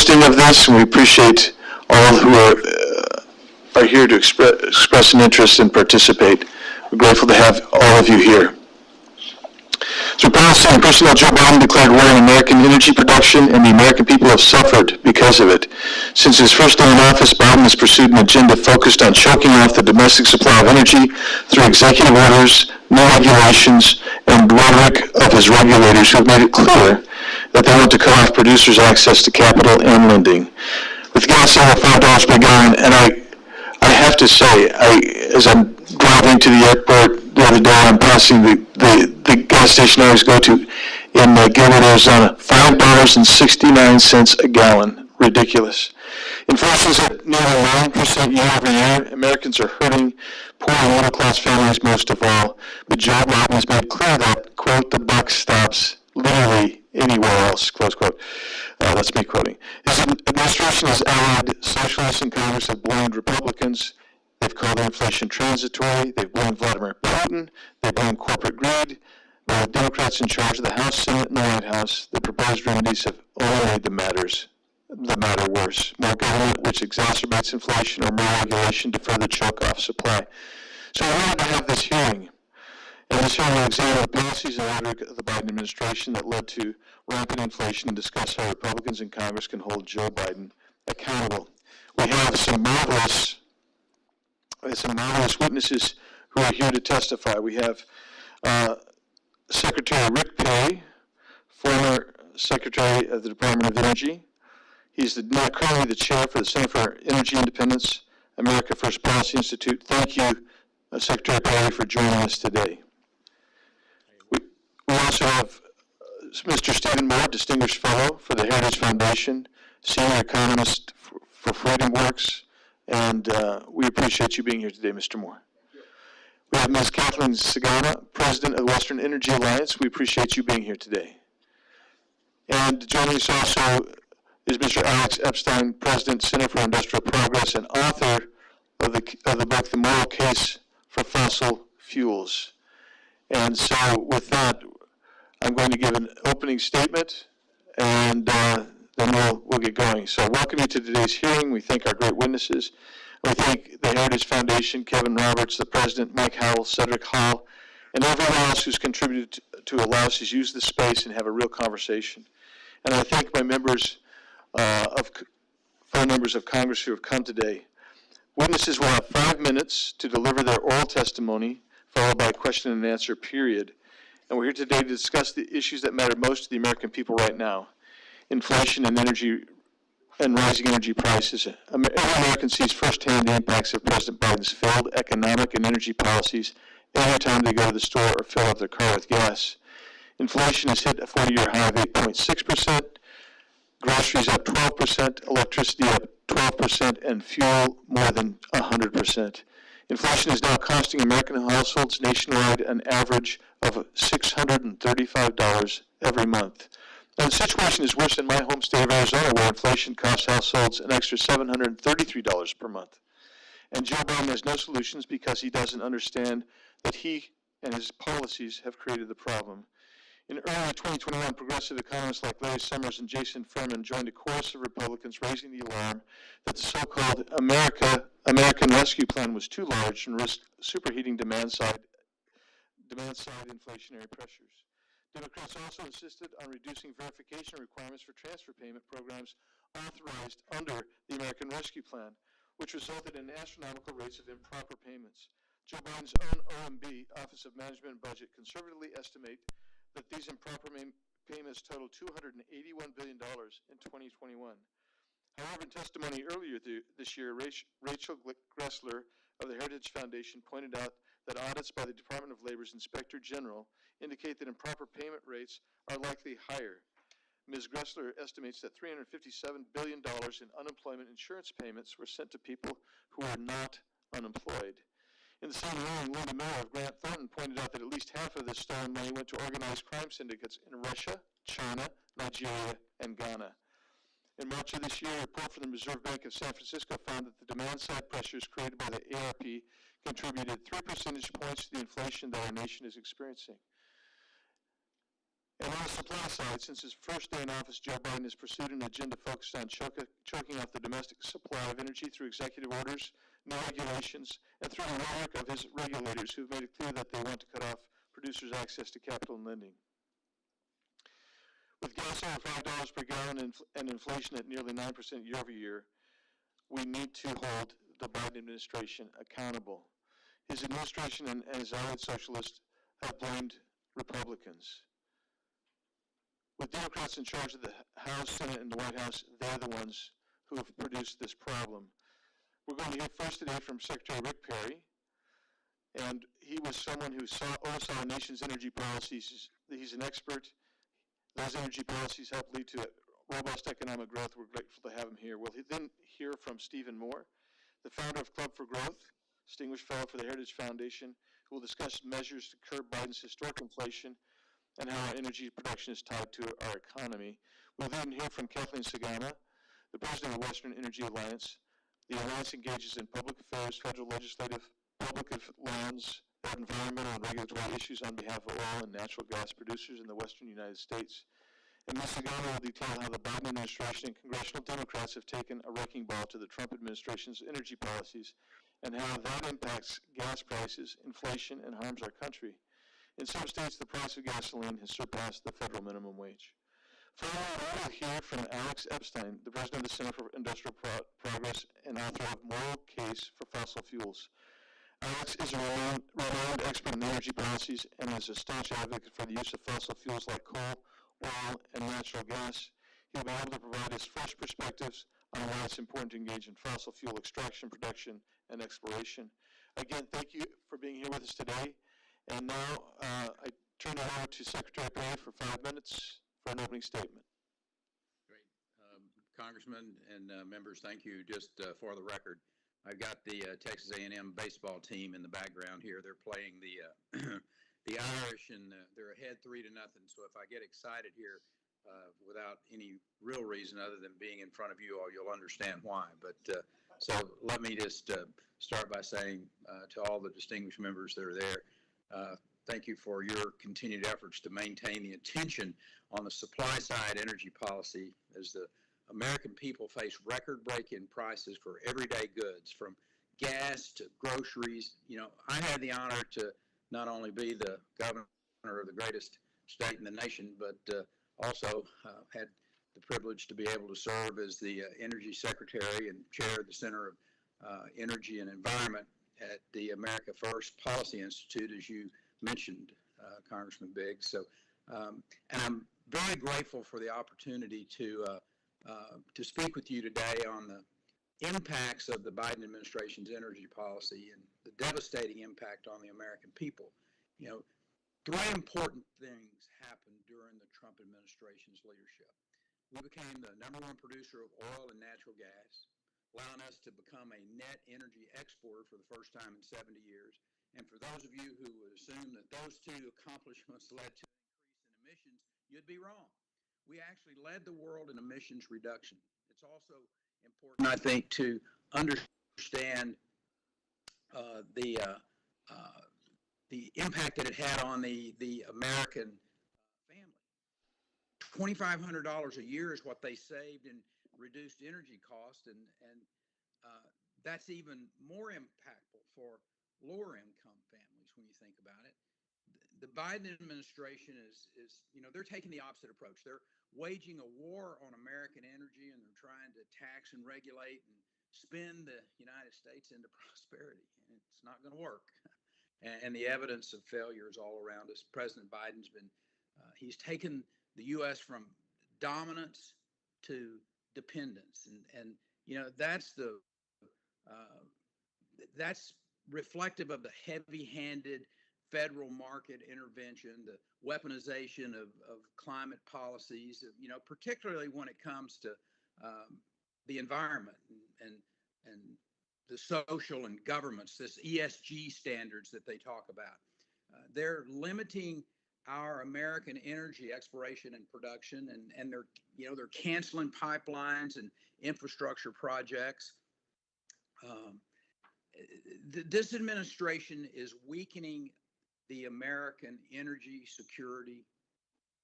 hosting of this, and we appreciate all who are here to express an interest and participate. We're grateful to have all of you here. Through policy and personnel, Joe Biden declared war on American energy production, and the American people have suffered because of it. Since his first day in office, Biden has pursued an agenda focused on choking off the domestic supply of energy through executive orders, new regulations, and rhetoric of his regulators who have made it clear that they want to cut off producers' access to capital and lending. With gas over $5 per gallon, and I have to say, as I'm driving to the airport the other day, I'm passing the gas station I always go to in Gilbert, Arizona, $5.69 a gallon. Ridiculous. Inflation is at nearly 9% year over year. Americans are hurting, poor and middle-class families most of all. But Joe Biden has made clear that, quote, the buck stops literally anywhere else, close quote. That's me quoting. His administration has allied socialists in Congress have blamed Republicans. They've called inflation transitory. They've blamed Vladimir Putin. They blame corporate greed. While the Democrats in charge of the House, Senate, and the White House, the proposed remedies have only made the matter worse. More government, which exacerbates inflation, or more regulation to further choke off supply. So we wanted to have this hearing. And this hearing will examine the policies and rhetoric of the Biden administration that led to rampant inflation and discuss how Republicans in Congress can hold Joe Biden accountable. We have some marvelous witnesses who are here to testify. We have Secretary Rick Perry, former Secretary of the Department of Energy. He's now currently the chair for the Center for Energy Independence, America First Policy Institute. Thank you, Secretary Perry, for joining us today. We also have Mr. Stephen Moore, Distinguished Fellow for the Heritage Foundation, Senior Economist for Freedom Works, and we appreciate you being here today, Mr. Moore. We have Ms. Kathleen Sagana, President of the Western Energy Alliance. We appreciate you being here today. And joining us also is Mr. Alex Epstein, President, Center for Industrial Progress, and author of the book, The Moral Case for Fossil Fuels. And so with that, I'm going to give an opening statement, and then we'll get going. So welcome you to today's hearing. We thank our great witnesses. We thank the Heritage Foundation, Kevin Roberts, the President, Mike Howell, Cedric Hall, and everyone else who's contributed to allow us to use this space and have a real conversation. And I thank my members fellow members of Congress who have come today. Witnesses will have 5 minutes to deliver their oral testimony, followed by a question and answer period. And we're here today to discuss the issues that matter most to the American people right now: inflation and energy and rising energy prices. Every American sees firsthand the impacts of President Biden's failed economic and energy policies every time they go to the store or fill up their car with gas. Inflation has hit a 40-year high of 8.6%, groceries up 12%, electricity up 12%, and fuel more than 100%. Inflation is now costing American households nationwide an average of $635 every month. Now, the situation is worse in my home state of Arizona, where inflation costs households an extra $733 per month. And Joe Biden has no solutions because he doesn't understand that he and his policies have created the problem. In early 2021, progressive economists like Larry Summers and Jason Furman joined a chorus of Republicans raising the alarm that the so-called American Rescue Plan was too large and risked superheating demand-side inflationary pressures. Democrats also insisted on reducing verification requirements for transfer payment programs authorized under the American Rescue Plan, which resulted in astronomical rates of improper payments. Joe Biden's own OMB, Office of Management and Budget, conservatively estimate that these improper payments total $281 billion in 2021. However, in testimony earlier this year, Rachel Gressler of the Heritage Foundation pointed out that audits by the Department of Labor's Inspector General indicate that improper payment rates are likely higher. Ms. Gressler estimates that $357 billion in unemployment insurance payments were sent to people who are not unemployed. In the same hearing, Linda Miller of Grant Thornton pointed out that at least half of this stolen money went to organized crime syndicates in Russia, China, Nigeria, and Ghana. In March of this year, a report from the Reserve Bank of San Francisco found that the demand-side pressures created by the ARP contributed 3 percentage points to the inflation that our nation is experiencing. And on the supply side, since his first day in office, Joe Biden has pursued an agenda focused on choking off the domestic supply of energy through executive orders, new regulations, and through the rhetoric of his regulators who have made it clear that they want to cut off producers' access to capital and lending. With gas over $5 per gallon and inflation at nearly 9% year over year, we need to hold the Biden administration accountable. His administration and his allied socialists have blamed Republicans. With Democrats in charge of the House, Senate, and the White House, they're the ones who have produced this problem. We're going to hear first today from Secretary Rick Perry, and he was someone who oversaw our nation's energy policies. He's an expert. Those energy policies help lead to robust economic growth. We're grateful to have him here. We'll then hear from Stephen Moore, the founder of Club for Growth, Distinguished Fellow for the Heritage Foundation, who will discuss measures to curb Biden's historic inflation and how our energy production is tied to our economy. We'll then hear from Kathleen Sagama, the president of Western Energy Alliance. The alliance engages in public affairs, federal legislative, public lands, environmental and regulatory issues on behalf of oil and natural gas producers in the western United States. And Ms. Sagama will detail how the Biden administration and congressional Democrats have taken a wrecking ball to the Trump administration's energy policies and how that impacts gas prices, inflation, and harms our country. In some states, the price of gasoline has surpassed the federal minimum wage. Finally, we will hear from Alex Epstein, the president of the Center for Industrial Progress and author of Moral Case for Fossil Fuels. Alex is a renowned expert in energy policies and is a staunch advocate for the use of fossil fuels like coal, oil, and natural gas. He'll be able to provide his fresh perspectives on why it's important to engage in fossil fuel extraction, production, and exploration. Again, thank you for being here with us today. And now I turn it over to Secretary Perry for 5 minutes for an opening statement. Great. Congressman and members, thank you. Just for the record, I've got the Texas A&M baseball team in the background here. They're playing the the Irish, and they're ahead 3-0. So if I get excited here without any real reason other than being in front of you all, you'll understand why. But so let me just start by saying to all the distinguished members that are there, thank you for your continued efforts to maintain the attention on the supply side energy policy as the American people face record-breaking prices for everyday goods, from gas to groceries. You know, I had the honor to not only be the governor of the greatest state in the nation, but also had the privilege to be able to serve as the Energy Secretary and chair of the Center of Energy and Environment at the America First Policy Institute, as you mentioned, Congressman Biggs. So, and I'm very grateful for the opportunity to speak with you today on the impacts of the Biden administration's energy policy and the devastating impact on the American people. You know, three important things happened during the Trump administration's leadership. We became the #1 producer of oil and natural gas, allowing us to become a net energy exporter for the first time in 70 years. And for those of you who would assume that those two accomplishments led to an increase in emissions, you'd be wrong. We actually led the world in emissions reduction. It's also important, I think, to understand the impact that it had on the American family. $2,500 a year is what they saved in reduced energy costs, and that's even more impactful for lower income families when you think about it. The Biden administration is, you know, they're taking the opposite approach. They're waging a war on American energy, and they're trying to tax and regulate and spin the United States into prosperity. And it's not going to work. And the evidence of failure is all around us. President Biden's been, he's taken the U.S. from dominance to dependence. And you know, that's reflective of the heavy-handed federal market intervention, the weaponization of climate policies, you know, particularly when it comes to the environment and the social and governments, this ESG standards that they talk about. They're limiting our American energy exploration and production, and they're canceling pipelines and infrastructure projects. This administration is weakening the American energy security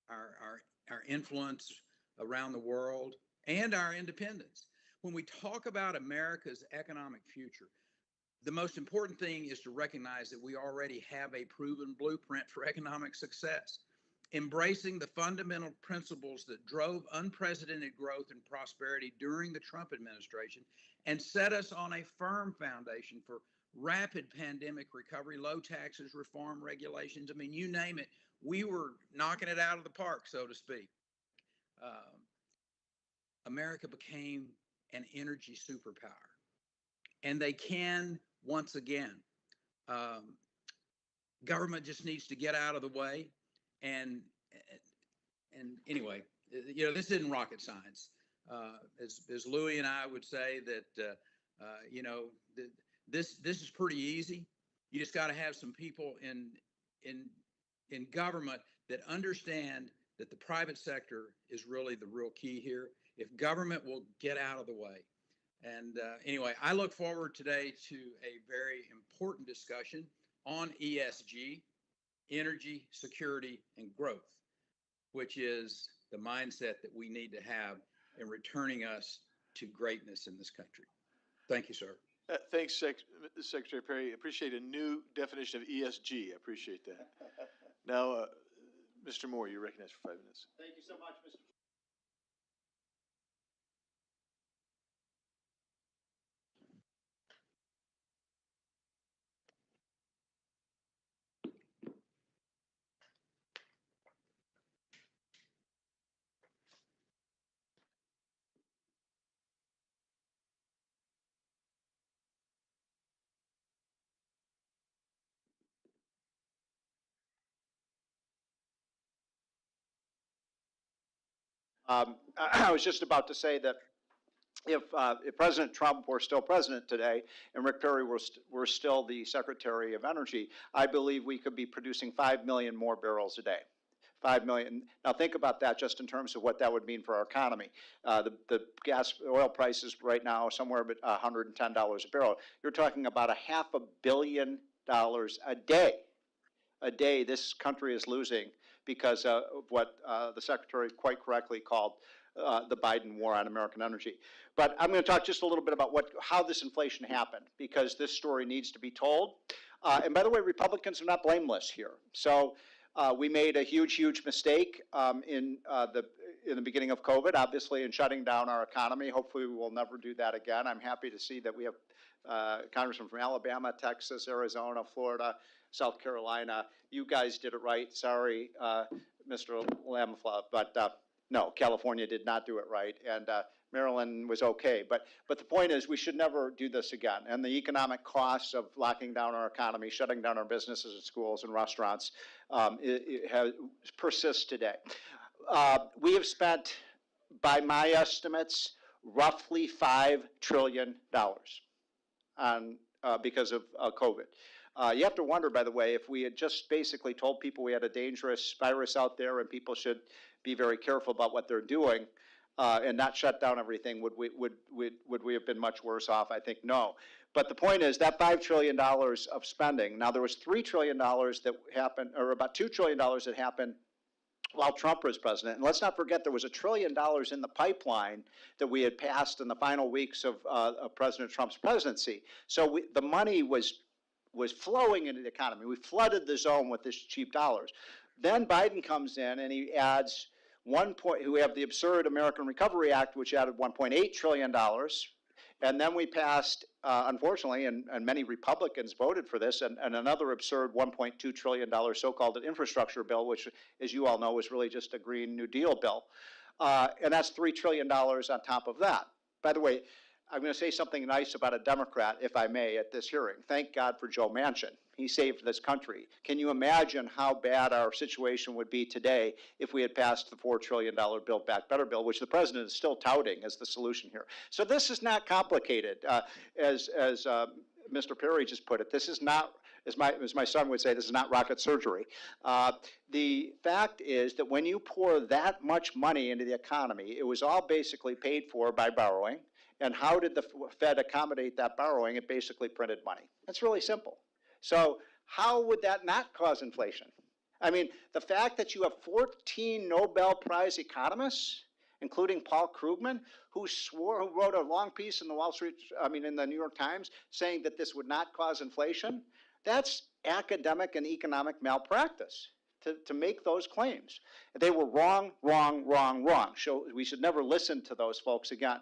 our influence around the world, and our independence. When we talk about America's economic future, the most important thing is to recognize that we already have a proven blueprint for economic success. Embracing the fundamental principles that drove unprecedented growth and prosperity during the Trump administration and set us on a firm foundation for rapid pandemic recovery, low taxes, reform, regulations. I mean, you name it, we were knocking it out of the park, so to speak. America became an energy superpower, and they can once again. Government just needs to get out of the way, and anyway, this isn't rocket science. As Louis and I would say that this is pretty easy. You just got to have some people in government that understand that the private sector is really the real key here. If government will get out of the way. And anyway, I look forward today to a very important discussion on ESG, energy, security, and growth, which is the mindset that we need to have in returning us to greatness in this country. Thank you, sir. Thanks, Secretary Perry. Appreciate a new definition of ESG. I appreciate that. Now, Mr. Moore, you're recognized for 5 minutes. Thank you so much, Mr. I was just about to say that if President Trump were still president today and Rick Perry were still the Secretary of Energy, I believe we could be producing 5 million more barrels a day. 5 million. Now think about that just in terms of what that would mean for our economy. The gas oil prices right now are somewhere about $110 a barrel. You're talking about $500 million a day. A day this country is losing because of what the Secretary quite correctly called the Biden war on American energy. But I'm going to talk just a little bit about how this inflation happened, because this story needs to be told. And by the way, Republicans are not blameless here. So we made a huge mistake in the beginning of COVID, obviously, in shutting down our economy. Hopefully we will never do that again. I'm happy to see that we have congressmen from Alabama, Texas, Arizona, Florida, South Carolina. You guys did it right. Sorry, Mr. Lamafla, but no, California did not do it right, and Maryland was okay. But the point is, we should never do this again. And the economic costs of locking down our economy, shutting down our businesses and schools and restaurants, persists today. We have spent, by my estimates, roughly $5 trillion on because of COVID. You have to wonder, by the way, if we had just basically told people we had a dangerous virus out there and people should be very careful about what they're doing and not shut down everything, would we have been much worse off? I think no. But the point is that $5 trillion of spending, now there was $3 trillion that happened, or about $2 trillion that happened while Trump was president. And let's not forget there was $1 trillion in the pipeline that we had passed in the final weeks of President Trump's presidency. So the money was flowing into the economy. We flooded the zone with this cheap dollars. Then Biden comes in and he adds we have the absurd American Recovery Act, which added $1.8 trillion. And then we passed, unfortunately, and many Republicans voted for this, and another absurd $1.2 trillion so-called infrastructure bill, which, as you all know, is really just a Green New Deal bill. And that's $3 trillion on top of that. By the way, I'm going to say something nice about a Democrat, if I may, at this hearing. Thank God for Joe Manchin. He saved this country. Can you imagine how bad our situation would be today if we had passed the $4 trillion Build Back Better bill, which the president is still touting as the solution here? So this is not complicated. As Mr. Perry just put it, this is not, as my son would say, this is not rocket surgery. The fact is that when you pour that much money into the economy, it was all basically paid for by borrowing. And how did the Fed accommodate that borrowing? It basically printed money. That's really simple. So how would that not cause inflation? I mean, the fact that you have 14 Nobel Prize economists, including Paul Krugman, who wrote a long piece in the in the New York Times saying that this would not cause inflation, that's academic and economic malpractice to make those claims. They were wrong, wrong, wrong, wrong. So we should never listen to those folks again.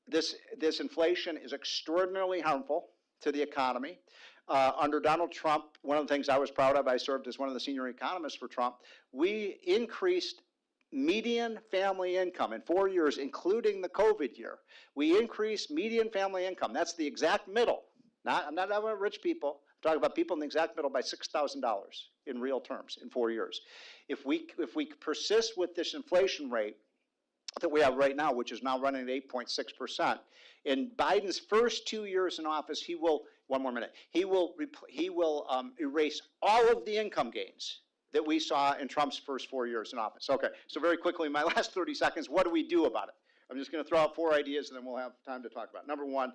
This inflation is extraordinarily harmful to the economy. Under Donald Trump, one of the things I was proud of, I served as one of the senior economists for Trump, we increased median family income in 4 years, including the COVID year. We increased median family income. That's the exact middle. I'm not talking about rich people. I'm talking about people in the exact middle by $6,000 in real terms in 4 years. If we persist with this inflation rate that we have right now, which is now running at 8.6%, in Biden's first 2 years in office, he will, one more minute, he will erase all of the income gains that we saw in Trump's first 4 years in office. Okay, so very quickly, my last 30 seconds, what do we do about it? I'm just going to throw out 4 ideas, and then we'll have time to talk about it. Number one,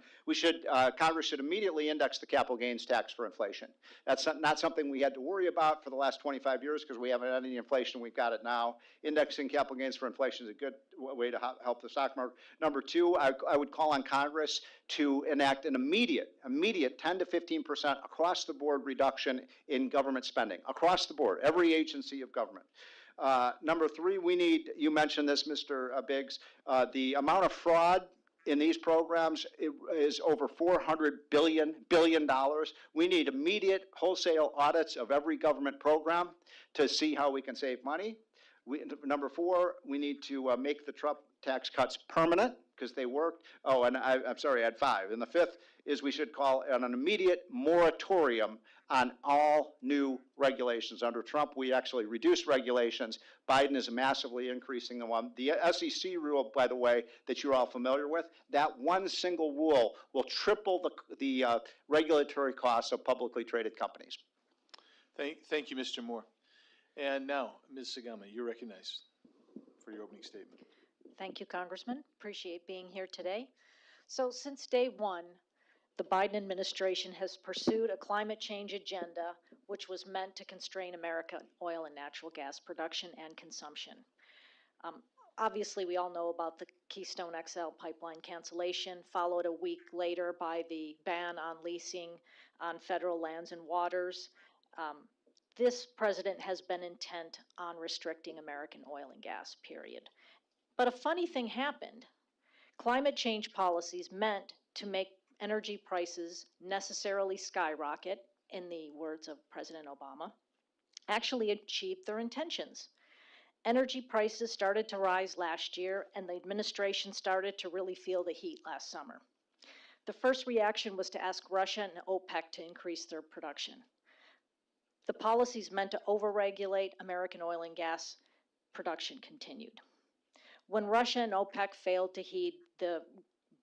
Congress should immediately index the capital gains tax for inflation. That's not something we had to worry about for the last 25 years because we haven't had any inflation. We've got it now. Indexing capital gains for inflation is a good way to help the stock market. Number two, I would call on Congress to enact an immediate 10 to 15% across the board reduction in government spending, across the board, every agency of government. Number three, you mentioned this, Mr. Biggs, the amount of fraud in these programs is over $400 billion. We need immediate wholesale audits of every government program to see how we can save money. Number four, we need to make the Trump tax cuts permanent because they worked. Oh, and I'm sorry, I had 5. And the fifth is we should call an immediate moratorium on all new regulations. Under Trump, we actually reduced regulations. Biden is massively increasing the one. The SEC rule, by the way, that you're all familiar with, that one single rule will triple the regulatory costs of publicly traded companies. Thank you, Mr. Moore. And now, Ms. Sagama, you're recognized for your opening statement. Thank you, Congressman. Appreciate being here today. So since day one, the Biden administration has pursued a climate change agenda which was meant to constrain American oil and natural gas production and consumption. Obviously, we all know about the Keystone XL pipeline cancellation, followed a week later by the ban on leasing on federal lands and waters. This president has been intent on restricting American oil and gas, period. But a funny thing happened. Climate change policies meant to make energy prices necessarily skyrocket, in the words of President Obama, actually achieved their intentions. Energy prices started to rise last year, and the administration started to really feel the heat last summer. The first reaction was to ask Russia and OPEC to increase their production. The policies meant to overregulate American oil and gas production continued. When Russia and OPEC failed to heed the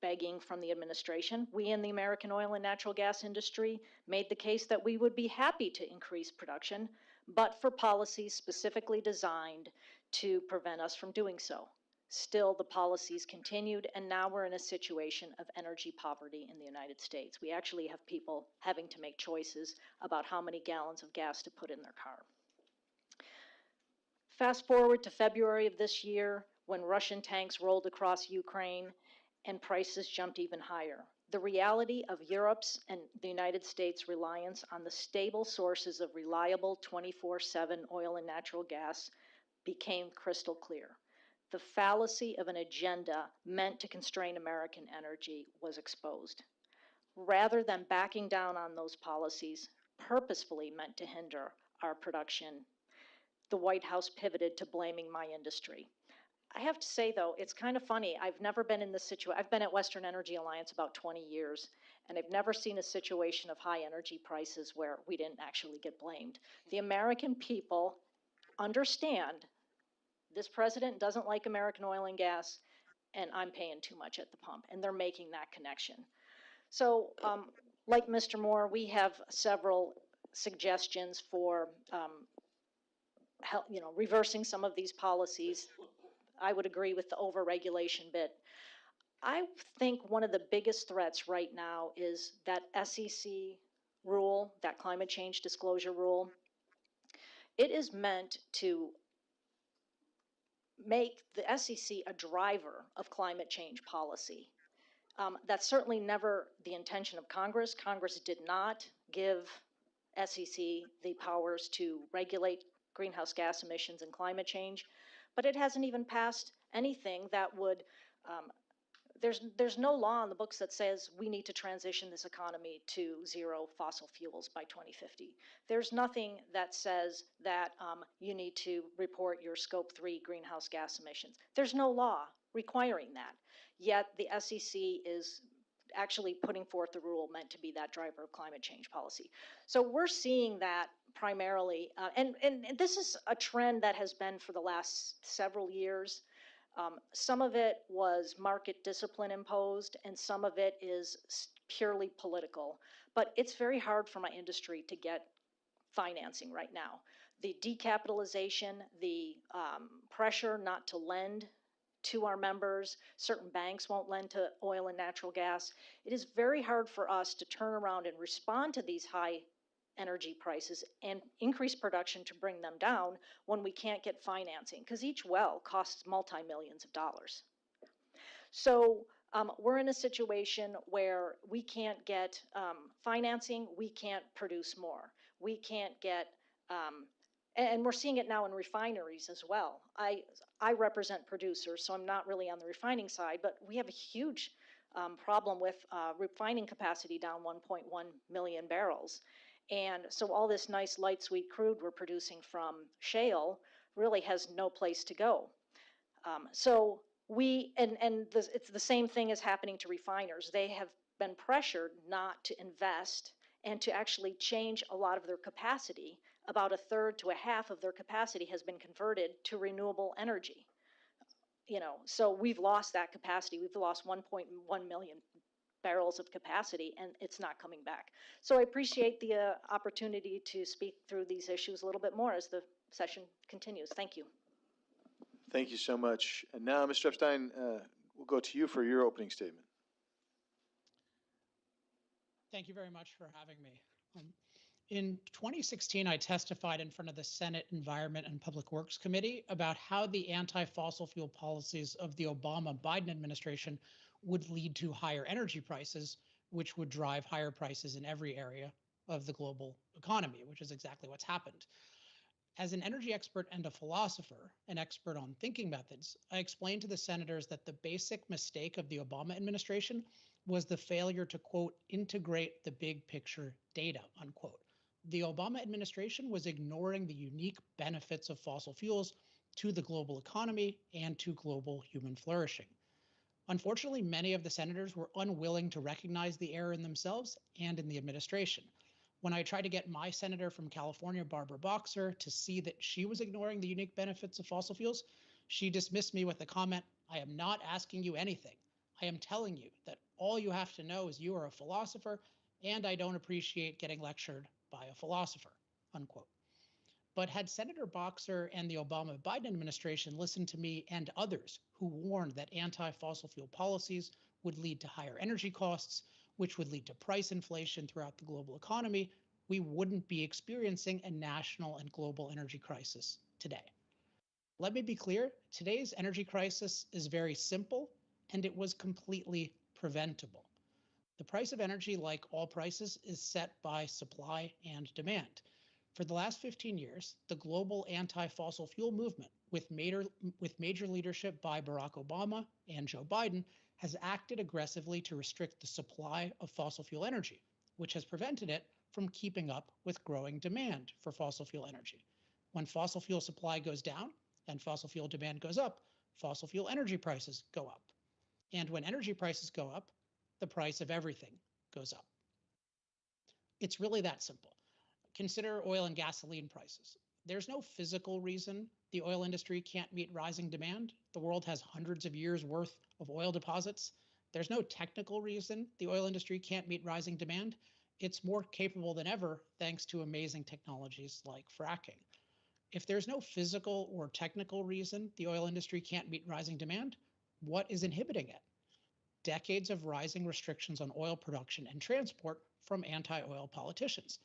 begging from the administration, we in the American oil and natural gas industry made the case that we would be happy to increase production, but for policies specifically designed to prevent us from doing so. Still, the policies continued, and now we're in a situation of energy poverty in the United States. We actually have people having to make choices about how many gallons of gas to put in their car. Fast forward to February of this year, when Russian tanks rolled across Ukraine and prices jumped even higher. The reality of Europe's and the United States' reliance on the stable sources of reliable 24/7 oil and natural gas became crystal clear. The fallacy of an agenda meant to constrain American energy was exposed. Rather than backing down on those policies purposefully meant to hinder our production, the White House pivoted to blaming my industry. I have to say, though, it's kind of funny. I've never been in this situation. I've been at Western Energy Alliance about 20 years, and I've never seen a situation of high energy prices where we didn't actually get blamed. The American people understand this president doesn't like American oil and gas, and I'm paying too much at the pump, and they're making that connection. So, like Mr. Moore, we have several suggestions for reversing some of these policies. I would agree with the overregulation bit. I think one of the biggest threats right now is that SEC rule, that climate change disclosure rule. It is meant to make the SEC a driver of climate change policy. That's certainly never the intention of Congress. Congress did not give SEC the powers to regulate greenhouse gas emissions and climate change, but it hasn't even passed anything that would, there's no law in the books that says we need to transition this economy to zero fossil fuels by 2050. There's nothing that says that you need to report your scope 3 greenhouse gas emissions. There's no law requiring that. Yet the SEC is actually putting forth the rule meant to be that driver of climate change policy. So we're seeing that primarily, and this is a trend that has been for the last several years. Some of it was market discipline imposed, and some of it is purely political. But it's very hard for my industry to get financing right now. The decapitalization, the pressure not to lend to our members, certain banks won't lend to oil and natural gas. It is very hard for us to turn around and respond to these high energy prices and increase production to bring them down when we can't get financing, because each well costs multi-millions of dollars. So we're in a situation where we can't get financing, we can't produce more, we can't get, and we're seeing it now in refineries as well. I represent producers, so I'm not really on the refining side, but we have a huge problem with refining capacity down 1.1 million barrels. And so all this nice light sweet crude we're producing from shale really has no place to go. So it's the same thing is happening to refiners. They have been pressured not to invest and to actually change a lot of their capacity. About a third to a half of their capacity has been converted to renewable energy. So we've lost that capacity. We've lost 1.1 million barrels of capacity, and it's not coming back. So I appreciate the opportunity to speak through these issues a little bit more as the session continues. Thank you. Thank you so much. And now, Mr. Epstein, we'll go to you for your opening statement. Thank you very much for having me. In 2016, I testified in front of the Senate Environment and Public Works Committee about how the anti-fossil fuel policies of the Obama-Biden administration would lead to higher energy prices, which would drive higher prices in every area of the global economy, which is exactly what's happened. As an energy expert and a philosopher, an expert on thinking methods, I explained to the senators that the basic mistake of the Obama administration was the failure to, quote, integrate the big picture data, unquote. The Obama administration was ignoring the unique benefits of fossil fuels to the global economy and to global human flourishing. Unfortunately, many of the senators were unwilling to recognize the error in themselves and in the administration. When I tried to get my senator from California, Barbara Boxer, to see that she was ignoring the unique benefits of fossil fuels, she dismissed me with the comment, "I am not asking you anything. I am telling you that all you have to know is you are a philosopher, and I don't appreciate getting lectured by a philosopher," unquote. But had Senator Boxer and the Obama-Biden administration listened to me and others who warned that anti-fossil fuel policies would lead to higher energy costs, which would lead to price inflation throughout the global economy, we wouldn't be experiencing a national and global energy crisis today. Let me be clear, today's energy crisis is very simple, and it was completely preventable. The price of energy, like all prices, is set by supply and demand. For the last 15 years, the global anti-fossil fuel movement, with major leadership by Barack Obama and Joe Biden, has acted aggressively to restrict the supply of fossil fuel energy, which has prevented it from keeping up with growing demand for fossil fuel energy. When fossil fuel supply goes down and fossil fuel demand goes up, fossil fuel energy prices go up. And when energy prices go up, the price of everything goes up. It's really that simple. Consider oil and gasoline prices. There's no physical reason the oil industry can't meet rising demand. The world has hundreds of years worth of oil deposits. There's no technical reason the oil industry can't meet rising demand. It's more capable than ever thanks to amazing technologies like fracking. If there's no physical or technical reason the oil industry can't meet rising demand, what is inhibiting it? Decades of rising restrictions on oil production and transport from anti-oil politicians,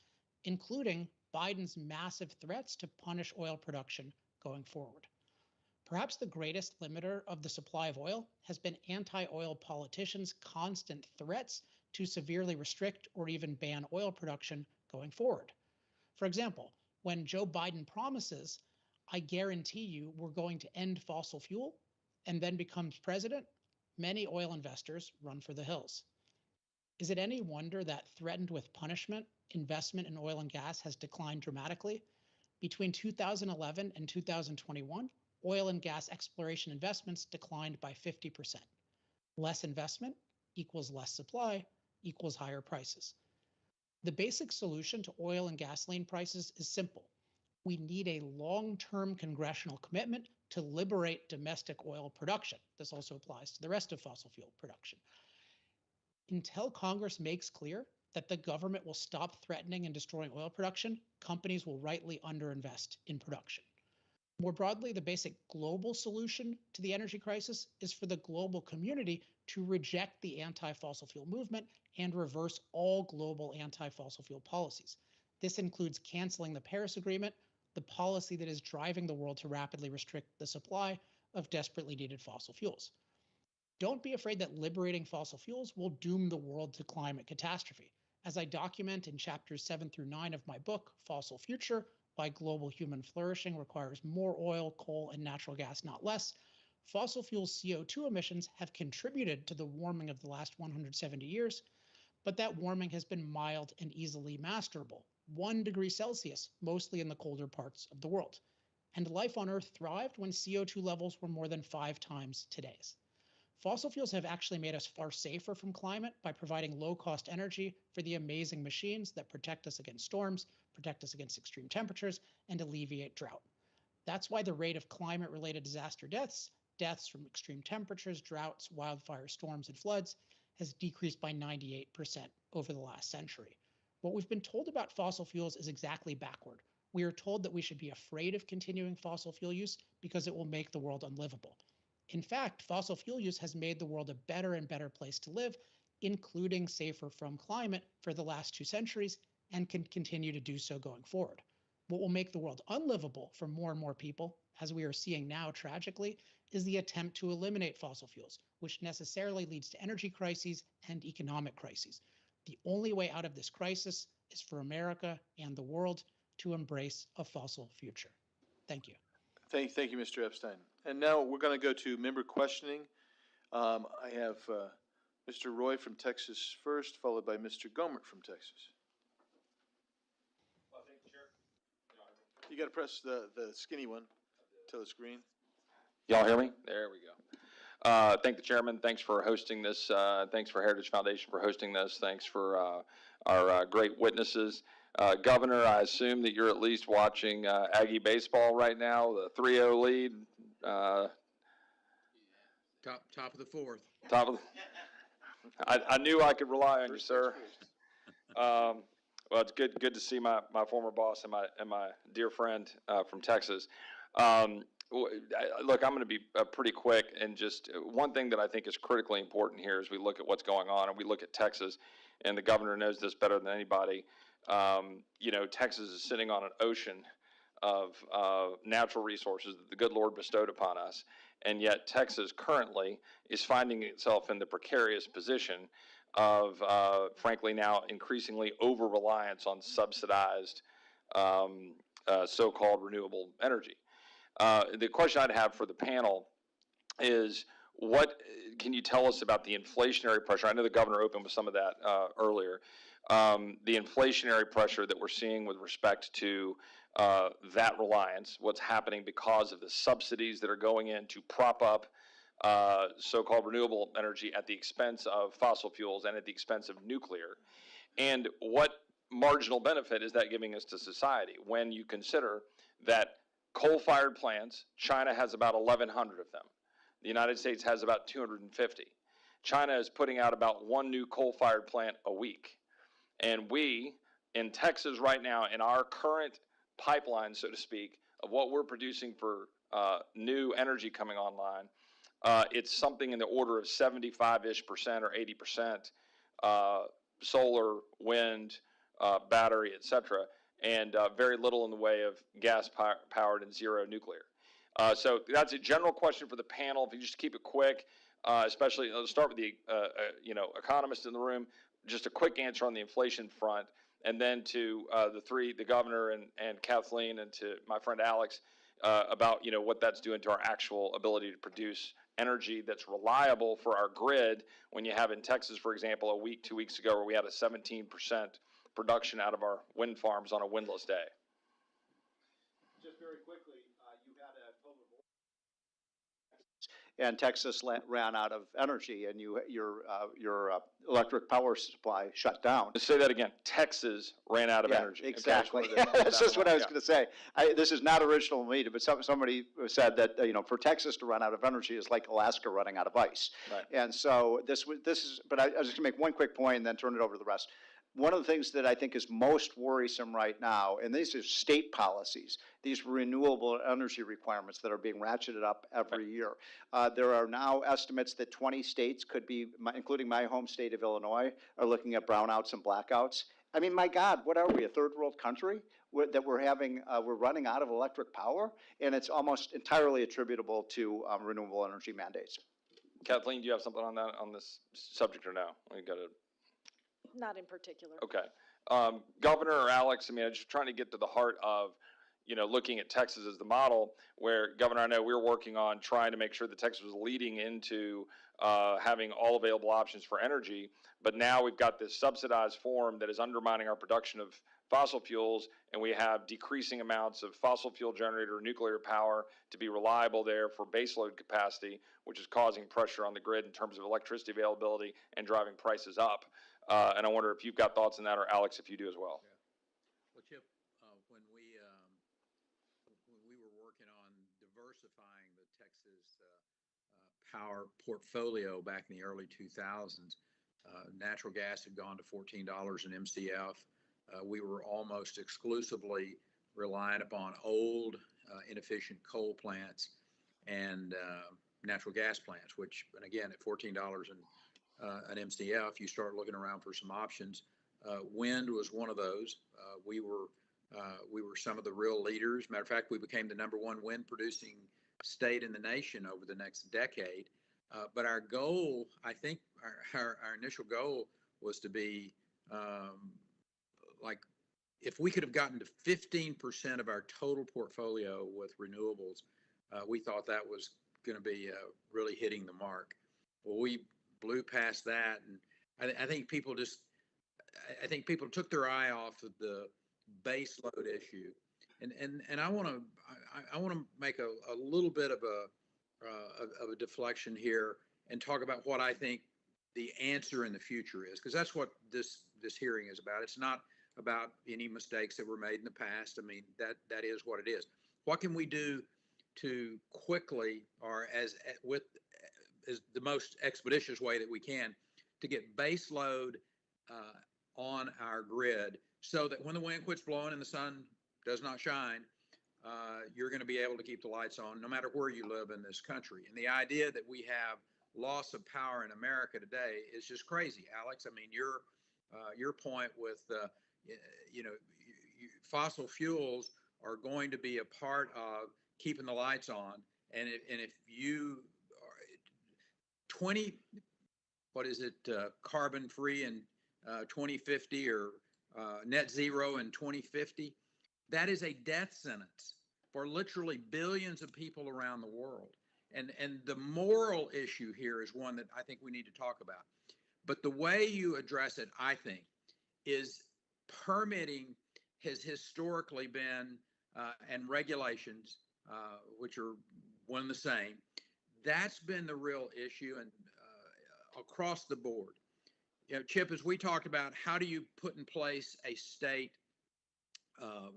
including Biden's massive threats to punish oil production going forward. Perhaps the greatest limiter of the supply of oil has been anti-oil politicians' constant threats to severely restrict or even ban oil production going forward. For example, when Joe Biden promises, "I guarantee you we're going to end fossil fuel," and then becomes president, many oil investors run for the hills. Is it any wonder that, threatened with punishment, investment in oil and gas has declined dramatically? Between 2011 and 2021, oil and gas exploration investments declined by 50%. Less investment equals less supply equals higher prices. The basic solution to oil and gasoline prices is simple. We need a long-term congressional commitment to liberate domestic oil production. This also applies to the rest of fossil fuel production. Until Congress makes clear that the government will stop threatening and destroying oil production, companies will rightly underinvest in production. More broadly, the basic global solution to the energy crisis is for the global community to reject the anti-fossil fuel movement and reverse all global anti-fossil fuel policies. This includes canceling the Paris Agreement, the policy that is driving the world to rapidly restrict the supply of desperately needed fossil fuels. Don't be afraid that liberating fossil fuels will doom the world to climate catastrophe. As I document in chapters 7 through 9 of my book, Fossil Future, Why Global Human Flourishing Requires More Oil, Coal, and Natural Gas, Not Less, fossil fuel CO2 emissions have contributed to the warming of the last 170 years, but that warming has been mild and easily masterable, 1 degree Celsius, mostly in the colder parts of the world. And life on Earth thrived when CO2 levels were more than 5 times today's. Fossil fuels have actually made us far safer from climate by providing low-cost energy for the amazing machines that protect us against storms, protect us against extreme temperatures, and alleviate drought. That's why the rate of climate-related disaster deaths, deaths from extreme temperatures, droughts, wildfires, storms, and floods, has decreased by 98% over the last century. What we've been told about fossil fuels is exactly backward. We are told that we should be afraid of continuing fossil fuel use because it will make the world unlivable. In fact, fossil fuel use has made the world a better and better place to live, including safer from climate for the last 2 centuries, and can continue to do so going forward. What will make the world unlivable for more and more people, as we are seeing now tragically, is the attempt to eliminate fossil fuels, which necessarily leads to energy crises and economic crises. The only way out of this crisis is for America and the world to embrace a fossil future. Thank you. Thank you, Mr. Epstein. And now we're going to go to member questioning. I have Mr. Roy from Texas first, followed by Mr. Gomert from Texas. Well, thank you, Chair. You got to press the skinny one till it's green. Y'all hear me? There we go. Thank the chairman. Thanks for hosting this. Thanks for Heritage Foundation for hosting this. Thanks for our great witnesses. Governor, I assume that you're at least watching Aggie baseball right now, the 3-0 lead. Top of the fourth. Top of I knew I could rely on you, sir. Well, it's good to see my former boss and my dear friend from Texas. Look, I'm going to be pretty quick, and just one thing that I think is critically important here as we look at what's going on, and we look at Texas, and the governor knows this better than anybody. Texas is sitting on an ocean of natural resources that the good Lord bestowed upon us, and yet Texas currently is finding itself in the precarious position of, frankly, now increasingly over-reliance on subsidized so-called renewable energy. The question I'd have for the panel is, what can you tell us about the inflationary pressure? I know the governor opened with some of that earlier. The inflationary pressure that we're seeing with respect to that reliance, what's happening because of the subsidies that are going in to prop up so-called renewable energy at the expense of fossil fuels and at the expense of nuclear, and what marginal benefit is that giving us to society when you consider that coal-fired plants, China has about 1,100 of them. The United States has about 250. China is putting out about 1 new coal-fired plant a week. And we, in Texas right now, in our current pipeline, so to speak, of what we're producing for new energy coming online, it's something in the order of 75-ish% or 80% solar, wind, battery, et cetera. and very little in the way of gas-powered and zero nuclear. So that's a general question for the panel. If you just keep it quick, especially let's start with the economist in the room. Just a quick answer on the inflation front, and then to the governor and Kathleen, and to my friend Alex about what that's doing to our actual ability to produce energy that's reliable for our grid. When you have in Texas, for example, a week, 2 weeks ago, where we had a 17% production out of our wind farms on a windless day. Just very quickly, you had a total and Texas ran out of energy, and your electric power supply shut down. To say that again, Texas ran out of Yeah, energy. exactly. Okay, That's just what I was yeah. going to say. This is not original to me, but somebody said that for Texas to run out of energy is like Alaska running out of ice. Right. And so this is. But I was just going to make one quick point and then turn it over to the rest. One of the things that I think is most worrisome right now, and these are state policies, these renewable energy requirements that are being ratcheted up every year. There are now estimates that 20 states could be, including my home state of Illinois, are looking at brownouts and blackouts. I mean, my God, what are we, a third world country that we're running out of electric power? And it's almost entirely attributable to renewable energy mandates. Kathleen, do you have something on that, on this subject, or no? We got to. Not in particular. Okay. Governor or Alex, I mean, I'm just trying to get to the heart of, looking at Texas as the model, where, Governor, I know we're working on trying to make sure that Texas was leading into having all available options for energy, but now we've got this subsidized form that is undermining our production of fossil fuels, and we have decreasing amounts of fossil fuel generator nuclear power to be reliable there for baseload capacity, which is causing pressure on the grid in terms of electricity availability and driving prices up. And I wonder if you've got thoughts on that, or Alex, if you do as well. Yeah. Well, Chip, when we were working on diversifying the Texas power portfolio back in the early 2000s, natural gas had gone to $14 an MCF. We were almost exclusively reliant upon old, inefficient coal plants and natural gas plants, which, and again, at $14 an MCF, you start looking around for some options. Wind was one of those. We were some of the real leaders. Matter of fact, we became the #1 wind producing state in the nation over the next decade. But our goal, I think, our initial goal was to be if we could have gotten to 15% of our total portfolio with renewables, we thought that was going to be really hitting the mark. Well, we blew past that, and I think people took their eye off of the base load issue, and I want to make a little bit of a deflection here and talk about what I think the answer in the future is, because that's what this hearing is about. It's not about any mistakes that were made in the past. I mean, that is what it is. What can we do to quickly, or as the most expeditious way that we can, to get base load on our grid, so that when the wind quits blowing and the sun does not shine, you're going to be able to keep the lights on no matter where you live in this country. And the idea that we have loss of power in America today is just crazy, Alex. I mean, your point with fossil fuels are going to be a part of keeping the lights on, and if you carbon free in 2050, or net zero in 2050, that is a death sentence for literally billions of people around the world. And the moral issue here is one that I think we need to talk about. But the way you address it, I think, is permitting has historically been, and regulations, which are one and the same. That's been the real issue, and across the board. Chip, as we talked about, how do you put in place a state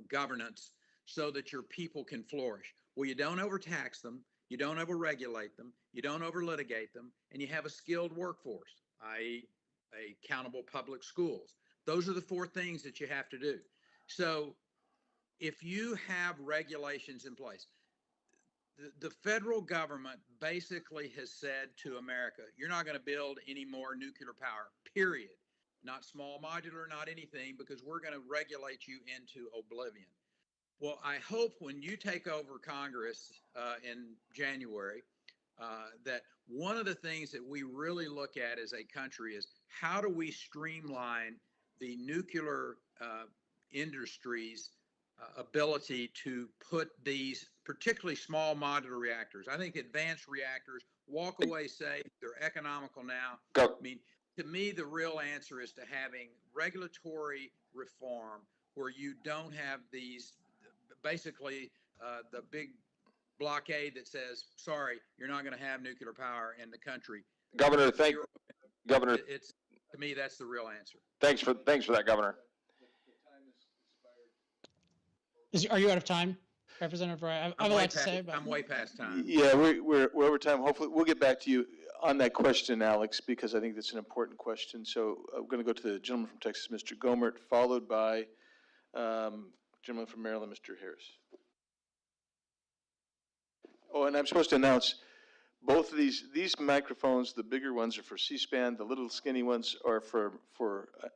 governance so that your people can flourish? Well, you don't overtax them, you don't overregulate them, you don't overlitigate them, and you have a skilled workforce, i.e. accountable public schools. Those are the 4 things that you have to do. So if you have regulations in place, the federal government basically has said to America, you're not going to build any more nuclear power, period. not small modular, not anything, because we're going to regulate you into oblivion. Well, I hope when you take over Congress in January, that one of the things that we really look at as a country is how do we streamline the nuclear industry's ability to put these particularly small modular reactors. I think advanced reactors walk away safe, they're economical now. Go. I mean, to me, the real answer is to having regulatory reform where you don't have these, basically the big blockade that says, sorry, you're not going to have nuclear power in the country. Governor, Governor, It's, to me, that's the real answer. thanks for that, Governor. Are you out of time, Representative Roy? I have a lot to say, but I'm way past time. Yeah, we're over time. Hopefully, we'll get back to you on that question, Alex, because I think that's an important question. So I'm going to go to the gentleman from Texas, Mr. Gomert, followed by gentleman from Maryland, Mr. Harris. Oh, and I'm supposed to announce both of these microphones, the bigger ones are for C-SPAN, the little skinny ones are for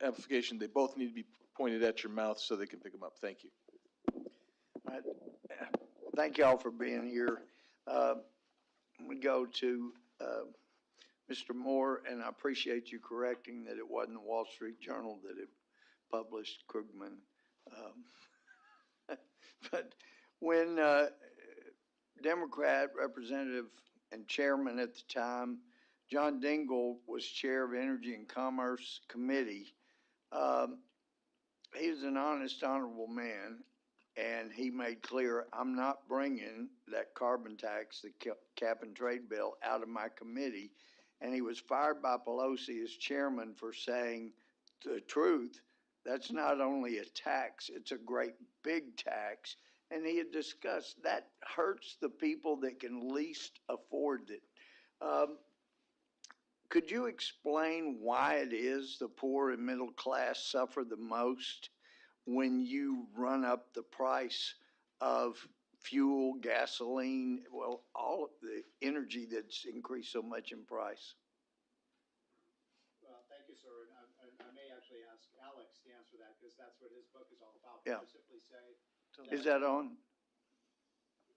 amplification. They both need to be pointed at your mouth so they can pick them up. Thank you. Thank y'all for being here. We go to Mr. Moore, and I appreciate you correcting that it wasn't the Wall Street Journal that it published Krugman. But when Democrat representative and chairman at the time, John Dingell, was chair of Energy and Commerce Committee, he was an honest, honorable man. And he made clear, I'm not bringing that carbon tax, the cap and trade bill, out of my committee. And he was fired by Pelosi as chairman for saying the truth. That's not only a tax, it's a great big tax. And he had discussed that hurts the people that can least afford it. Could you explain why it is the poor and middle class suffer the most when you run up the price of fuel, gasoline, well, all of the energy that's increased so much in price? Well, thank you, sir, and I may actually ask Alex to answer that, because that's what his book is all about. Yeah. Just simply say. Is that on?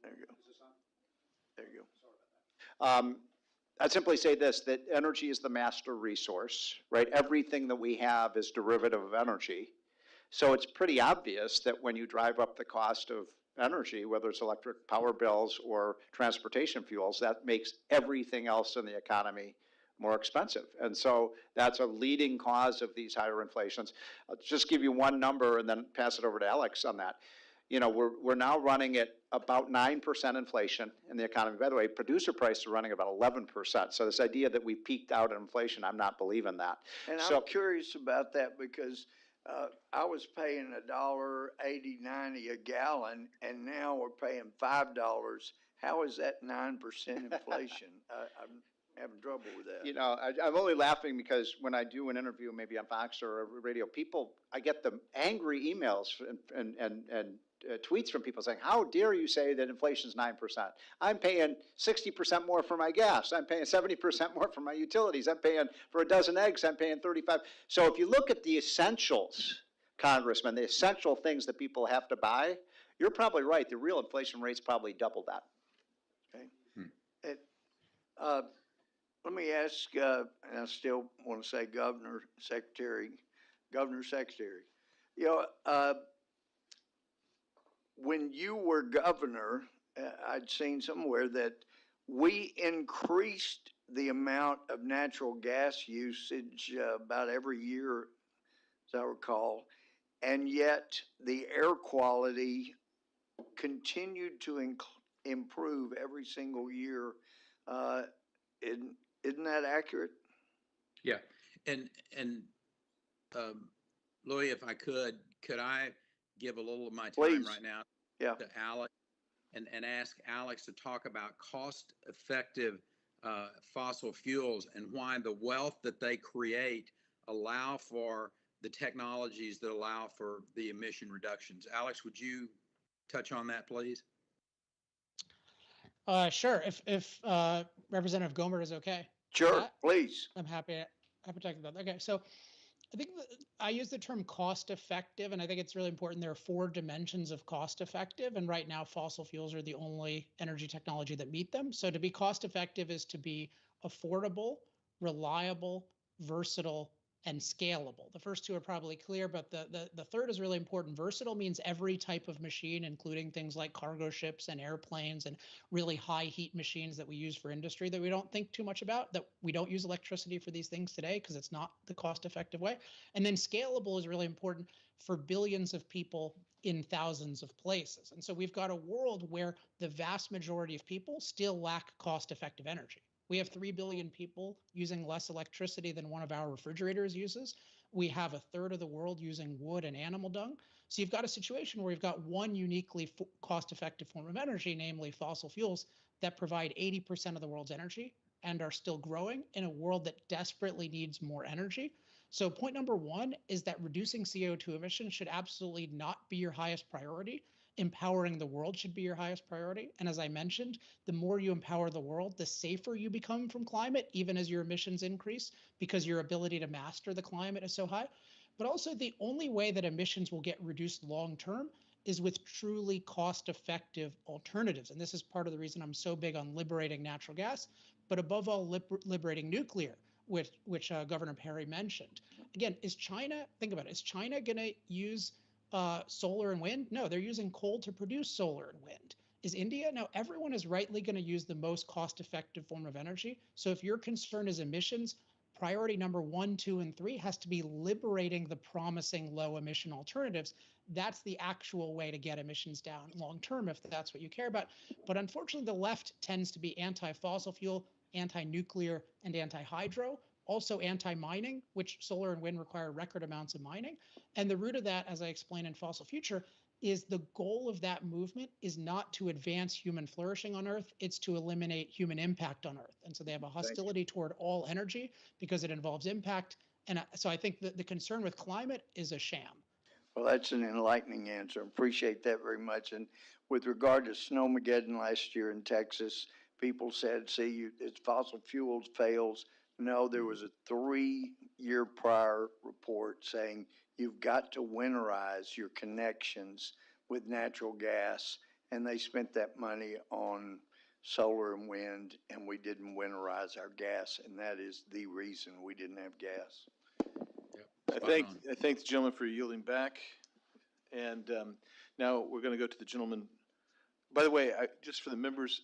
There you go. Is this on? There you go. Sorry about that. I'd simply say this, that energy is the master resource, right? Everything that we have is derivative of energy. So it's pretty obvious that when you drive up the cost of energy, whether it's electric power bills or transportation fuels, that makes everything else in the economy more expensive. And so that's a leading cause of these higher inflations. I'll just give you one number and then pass it over to Alex on that. You know, we're now running at about 9% inflation in the economy. By the way, producer prices are running about 11%. So this idea that we peaked out in inflation, I'm not believing that. And So- I'm curious about that because I was paying $1.80-90 a gallon, and now we're paying $5. How is that 9% inflation? I'm having trouble with that. You know, I'm only laughing because when I do an interview, maybe on Fox or radio, I get the angry emails and tweets from people saying, how dare you say that inflation's 9%? I'm paying 60% more for my gas. I'm paying 70% more for my utilities. I'm paying for a dozen eggs. I'm paying 35. So if you look at the essentials, Congressman, the essential things that people have to buy, you're probably right. The real inflation rate's probably double that. Okay. Let me ask, and I still want to say Governor Secretary. You know, when you were governor, I'd seen somewhere that we increased the amount of natural gas usage about every year, as I recall, and yet the air quality continued to improve every single year. Isn't that accurate? Yeah, and Louis, if I could I give a little of my time Please. right now Yeah. to Alex and ask Alex to talk about cost-effective fossil fuels and why the wealth that they create allow for the technologies that allow for the emission reductions. Alex, would you touch on that, please? Sure. If Representative Gomer is okay. Sure, Yeah. please. I'm happy to talk about that. Okay, so I think I use the term cost effective, and I think it's really important. There are 4 dimensions of cost effective, and right now fossil fuels are the only energy technology that meet them. So to be cost effective is to be affordable, reliable, versatile, and scalable. The first 2 are probably clear, but the third is really important. Versatile means every type of machine, including things like cargo ships and airplanes and really high heat machines that we use for industry that we don't think too much about, that we don't use electricity for these things today because it's not the cost effective way. And then scalable is really important for billions of people in thousands of places. And so we've got a world where the vast majority of people still lack cost effective energy. We have 3 billion people using less electricity than one of our refrigerators uses. We have 1/3 of the world using wood and animal dung. So you've got a situation where you've got one uniquely cost-effective form of energy, namely fossil fuels, that provide 80% of the world's energy and are still growing in a world that desperately needs more energy. So point number 1 is that reducing CO2 emissions should absolutely not be your highest priority. Empowering the world should be your highest priority. And as I mentioned, the more you empower the world, the safer you become from climate, even as your emissions increase, because your ability to master the climate is so high. But also the only way that emissions will get reduced long-term is with truly cost-effective alternatives. And this is part of the reason I'm so big on liberating natural gas, but above all, liberating nuclear, which Governor Perry mentioned. Again, think about it, is China going to use solar and wind? No, they're using coal to produce solar and wind. Is India? No, everyone is rightly going to use the most cost-effective form of energy. So if your concern is emissions, priority number 1, 2, and 3 has to be liberating the promising low emission alternatives. That's the actual way to get emissions down long term, if that's what you care about. But unfortunately, the left tends to be anti-fossil fuel, anti-nuclear, and anti-hydro. Also anti-mining, which solar and wind require record amounts of mining. And the root of that, as I explained in Fossil Future, is the goal of that movement is not to advance human flourishing on Earth, it's to eliminate human impact on Earth. And so they have a hostility toward all energy because it involves impact. And so I think that the concern with climate is a sham. Well, that's an enlightening answer. Appreciate that very much. And with regard to Snowmageddon last year in Texas, people said, see, it's fossil fuels fails. No, there was a 3-year prior report saying you've got to winterize your connections with natural gas. And they spent that money on solar and wind, and we didn't winterize our gas. And that is the reason we didn't have gas. Yep, I thank the gentleman for yielding back. And now we're going to go to the gentleman. By the way, just for the members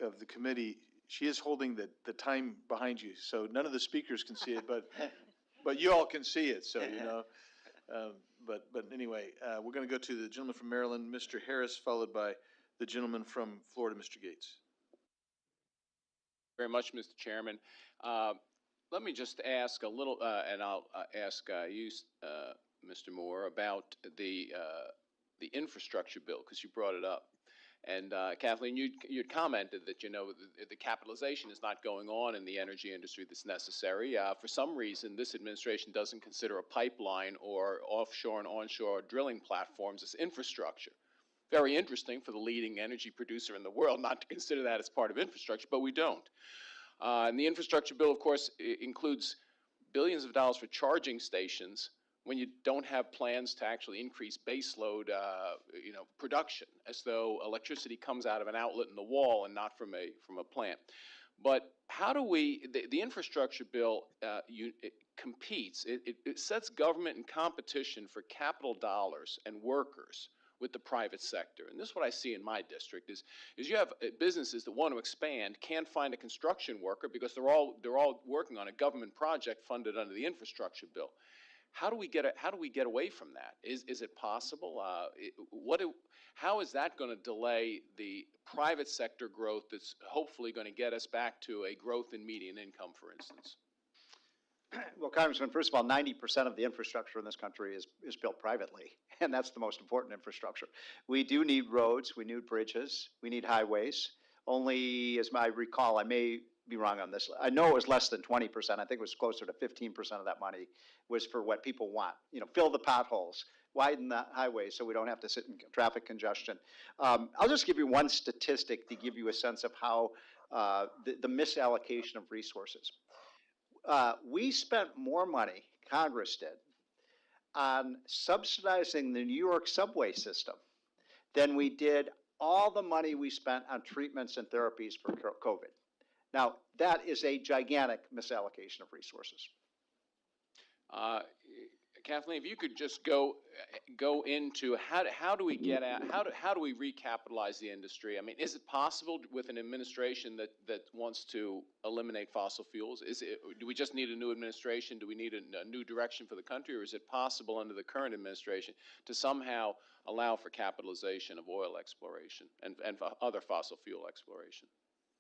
of the committee, she is holding the time behind you, so none of the speakers can see it, but you all can see it, so you know. But anyway, we're going to go to the gentleman from Maryland, Mr. Harris, followed by the gentleman from Florida, Mr. Gates. Very much, Mr. Chairman. Let me just ask a little, and I'll ask you, Mr. Moore, about the infrastructure bill, because you brought it up. And Kathleen, you'd commented that, you know, the capitalization is not going on in the energy industry that's necessary. For some reason, this administration doesn't consider a pipeline or offshore and onshore drilling platforms as infrastructure. Very interesting for the leading energy producer in the world not to consider that as part of infrastructure, but we don't. And the infrastructure bill, of course, includes billions of dollars for charging stations when you don't have plans to actually increase baseload, production, as though electricity comes out of an outlet in the wall and not from a plant. But how do the infrastructure bill it competes, it sets government in competition for capital dollars and workers with the private sector. And this is what I see in my district is you have businesses that want to expand, can't find a construction worker because they're all working on a government project funded under the infrastructure bill. How do we get away from that? Is it possible? How is that going to delay the private sector growth that's hopefully going to get us back to a growth in median income, for instance? Well, Congressman, first of all, 90% of the infrastructure in this country is built privately, and that's the most important infrastructure. We do need roads, we need bridges, we need highways. Only, as I recall, I may be wrong on this, I know it was less than 20%, I think it was closer to 15% of that money was for what people want. You know, fill the potholes, widen the highways so we don't have to sit in traffic congestion. I'll just give you one statistic to give you a sense of how the misallocation of resources. We spent more money, Congress did, on subsidizing the New York subway system than we did all the money we spent on treatments and therapies for COVID. Now, that is a gigantic misallocation of resources. Kathleen, if you could just go into how do we get at how do we recapitalize the industry? I mean, is it possible with an administration that wants to eliminate fossil fuels? Do we just need a new administration? Do we need a new direction for the country, or is it possible under the current administration to somehow allow for capitalization of oil exploration and other fossil fuel exploration?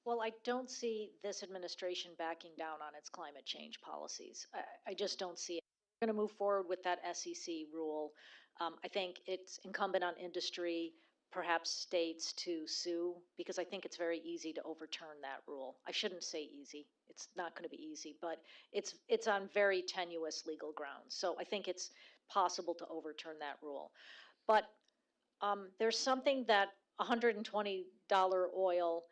Well, I don't see this administration backing down on its climate change policies. I just don't see it. We're going to move forward with that SEC rule. I think it's incumbent on industry, perhaps states, to sue, because I think it's very easy to overturn that rule. I shouldn't say easy. It's not going to be easy, but it's on very tenuous legal grounds. So I think it's possible to overturn that rule. But there's something that $120 oil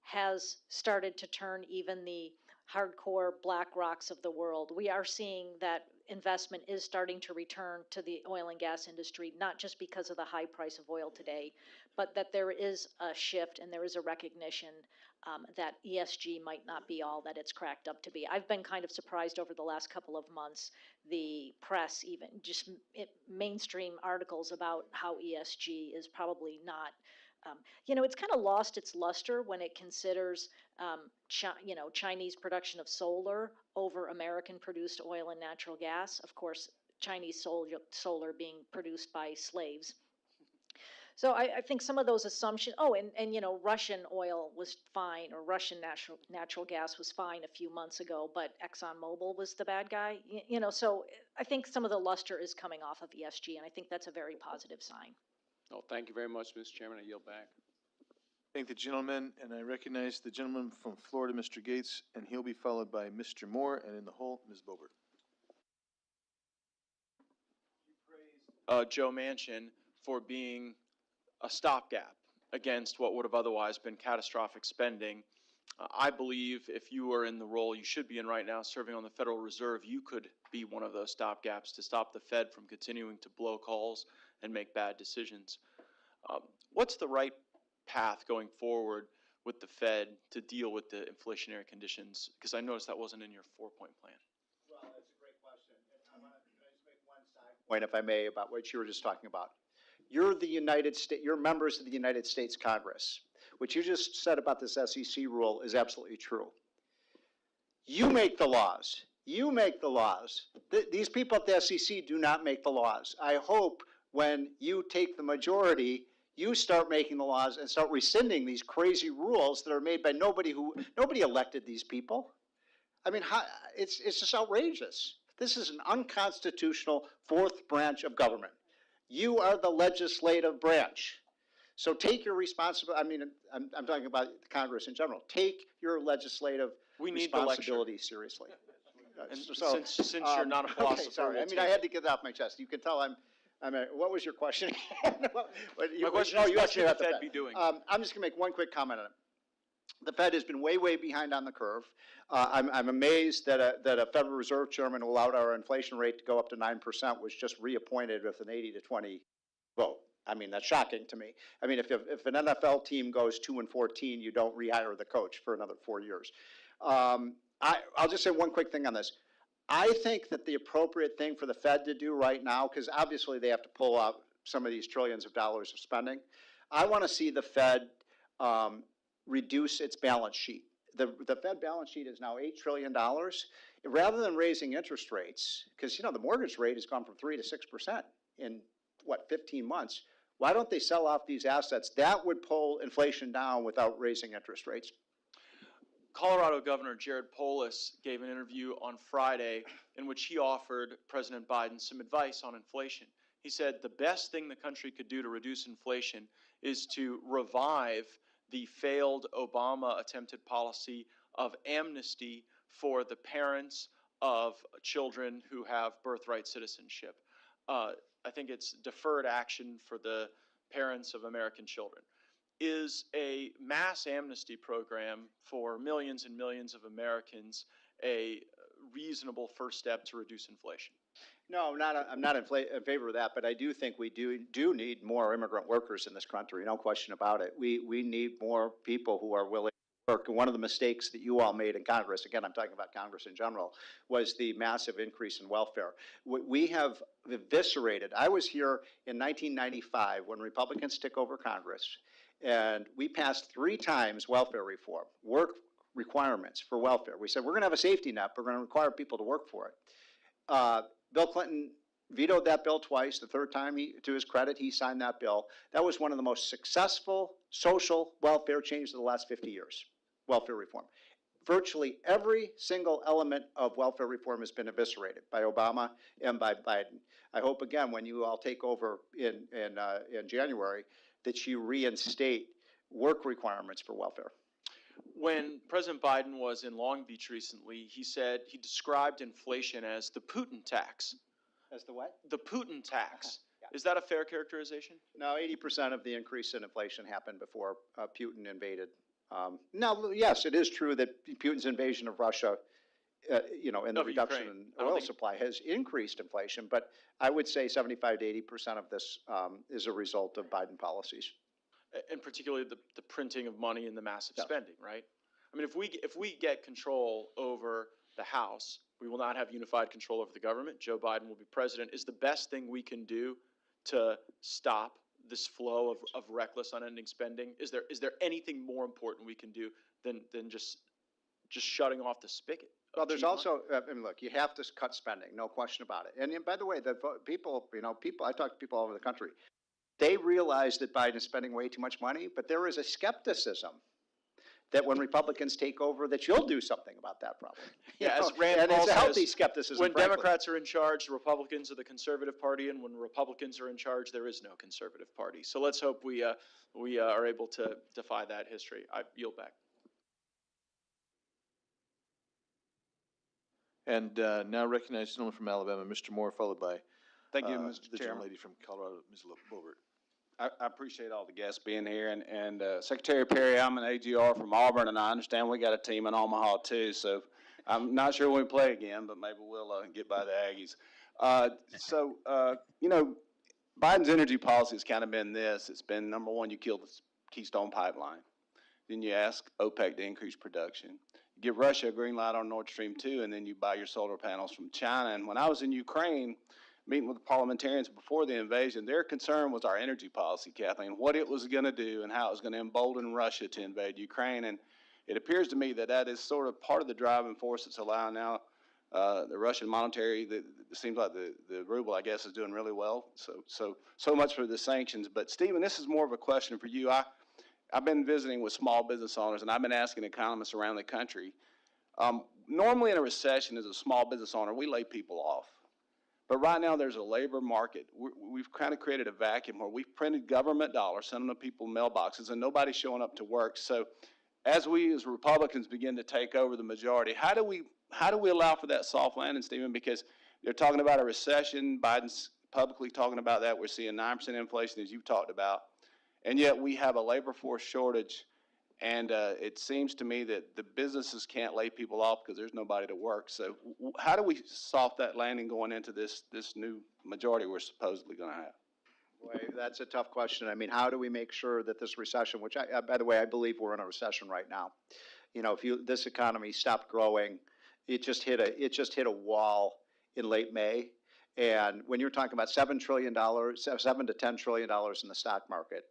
has started to turn even the hardcore black rocks of the world. We are seeing that investment is starting to return to the oil and gas industry, not just because of the high price of oil today, but that there is a shift and there is a recognition that ESG might not be all that it's cracked up to be. I've been kind of surprised over the last couple of months, the press, even just mainstream articles about how ESG is probably not. It's kind of lost its luster when it considers, Chinese production of solar over American-produced oil and natural gas. Of course, Chinese solar being produced by slaves. So I think some of those assumptions. Oh, and Russian oil was fine, or Russian natural gas was fine a few months ago, but ExxonMobil was the bad guy. So I think some of the luster is coming off of ESG, and I think that's a very positive sign. Oh, thank you very much, Mr. Chairman. I yield back. Thank the gentleman, and I recognize the gentleman from Florida, Mr. Gates, and he'll be followed by Mr. Moore, and in the hole, Ms. Boebert. Joe Manchin for being a stopgap against what would have otherwise been catastrophic spending. I believe if you are in the role you should be in right now, serving on the Federal Reserve, you could be one of those stopgaps to stop the Fed from continuing to blow calls and make bad decisions. What's the right path going forward with the Fed to deal with the inflationary conditions? Because I noticed that wasn't in your 4-point plan. Well, that's a great question. And can I just make one side point, if I may, about what you were just talking about? You're members of the United States Congress. What you just said about this SEC rule is absolutely true. You make the laws. You make the laws. These people at the SEC do not make the laws. I hope when you take the majority, you start making the laws and start rescinding these crazy rules that are made by nobody elected these people. I mean, it's just outrageous. This is an unconstitutional fourth branch of government. You are the legislative branch. So take your responsibility. I mean, I'm talking about Congress in general. Take your legislative responsibility seriously. And since you're not a philosopher, okay, sorry. I mean, I had to get that off my chest. You can tell what was your question? My question is, what should the Fed be doing? I'm just going to make one quick comment on it. The Fed has been way, way behind on the curve. I'm amazed that a Federal Reserve chairman who allowed our inflation rate to go up to 9% was just reappointed with an 80-20 vote. I mean, that's shocking to me. I mean, if an NFL team goes 2-14, you don't rehire the coach for another 4 years. I'll just say one quick thing on this. I think that the appropriate thing for the Fed to do right now, because obviously they have to pull out some of these trillions of dollars of spending, I want to see the Fed reduce its balance sheet. The Fed balance sheet is now $8 trillion. Rather than raising interest rates, because the mortgage rate has gone from 3 to 6% in 15 months. Why don't they sell off these assets? That would pull inflation down without raising interest rates. Colorado Governor Jared Polis gave an interview on Friday in which he offered President Biden some advice on inflation. He said the best thing the country could do to reduce inflation is to revive the failed Obama attempted policy of amnesty for the parents of children who have birthright citizenship. I think it's deferred action for the parents of American children. Is a mass amnesty program for millions and millions of Americans a reasonable first step to reduce inflation? No, I'm not in favor of that, but I do think we do need more immigrant workers in this country, no question about it. We need more people who are willing to work. And one of the mistakes that you all made in Congress, again, I'm talking about Congress in general, was the massive increase in welfare. We have eviscerated, I was here in 1995 when Republicans took over Congress, and we passed 3 times welfare reform, work requirements for welfare. We said, we're gonna have a safety net, but we're gonna require people to work for it. Bill Clinton vetoed that bill twice. The third time, to his credit, he signed that bill. That was one of the most successful social welfare changes of the last 50 years, welfare reform. Virtually every single element of welfare reform has been eviscerated by Obama and by Biden. I hope, again, when you all take over in January, that you reinstate work requirements for welfare. When President Biden was in Long Beach recently, he said he described inflation as the Putin tax. As the what? The Putin tax. Yeah. Is that a fair characterization? No, 80% of the increase in inflation happened before Putin invaded. Now, yes, it is true that Putin's invasion of Russia, and the Of reduction Ukraine. in oil supply has increased inflation, but I would say 75 to 80% of this is a result of Biden policies. And particularly the printing of money and the massive Yes. spending, right? I mean, if we get control over the House, we will not have unified control over the government. Joe Biden will be president. Is the best thing we can do to stop this flow of reckless, unending spending? Is there anything more important we can do than just shutting off the spigot? Well, there's also, I mean, look, you have to cut spending, no question about it. And by the way, people, I talk to people all over the country. They realize that Biden is spending way too much money, but there is a skepticism that when Republicans take over, that you'll do something about that problem. Yeah, as know? Rand and Paul it's a healthy says, skepticism. when frankly. Democrats are in charge, the Republicans are the conservative party, and when Republicans are in charge, there is no conservative party. So let's hope we are able to defy that history. I yield back. And now recognize the gentleman from Alabama, Mr. Moore, followed by Thank you, the Mr. Chairman. gentlelady from Colorado, Ms. Bobert. I appreciate all the guests being here, and Secretary Perry, I'm an AGR from Auburn, and I understand we got a team in Omaha too, so I'm not sure when we play again, but maybe we'll get by the Aggies. Biden's energy policy has kind of been this. It's been, number one, you kill the Keystone Pipeline. Then you ask OPEC to increase production. You give Russia a green light on Nord Stream 2, and then you buy your solar panels from China. And when I was in Ukraine, meeting with the parliamentarians before the invasion, their concern was our energy policy, Kathleen, what it was going to do and how it was going to embolden Russia to invade Ukraine. And it appears to me that that is sort of part of the driving force that's allowing now the Russian monetary, it seems like the ruble, I guess, is doing really well. So much for the sanctions. But, Stephen, this is more of a question for you. I've been visiting with small business owners, and I've been asking economists around the country. Normally in a recession, as a small business owner, we lay people off. But right now, there's a labor market. We've kind of created a vacuum where we've printed government dollars, sending them to people in mailboxes, and nobody's showing up to work. So as we as Republicans begin to take over the majority, how do we allow for that soft landing, Stephen? Because they're talking about a recession. Biden's publicly talking about that. We're seeing 9% inflation, as you've talked about. And yet we have a labor force shortage. And it seems to me that the businesses can't lay people off because there's nobody to work. So how do we soft that landing going into this new majority we're supposedly going to have? Boy, that's a tough question. I mean, how do we make sure that this recession, which by the way, I believe we're in a recession right now. If this economy stopped growing, it just hit a wall in late May. And when you're talking about $7 to $10 trillion in the stock market,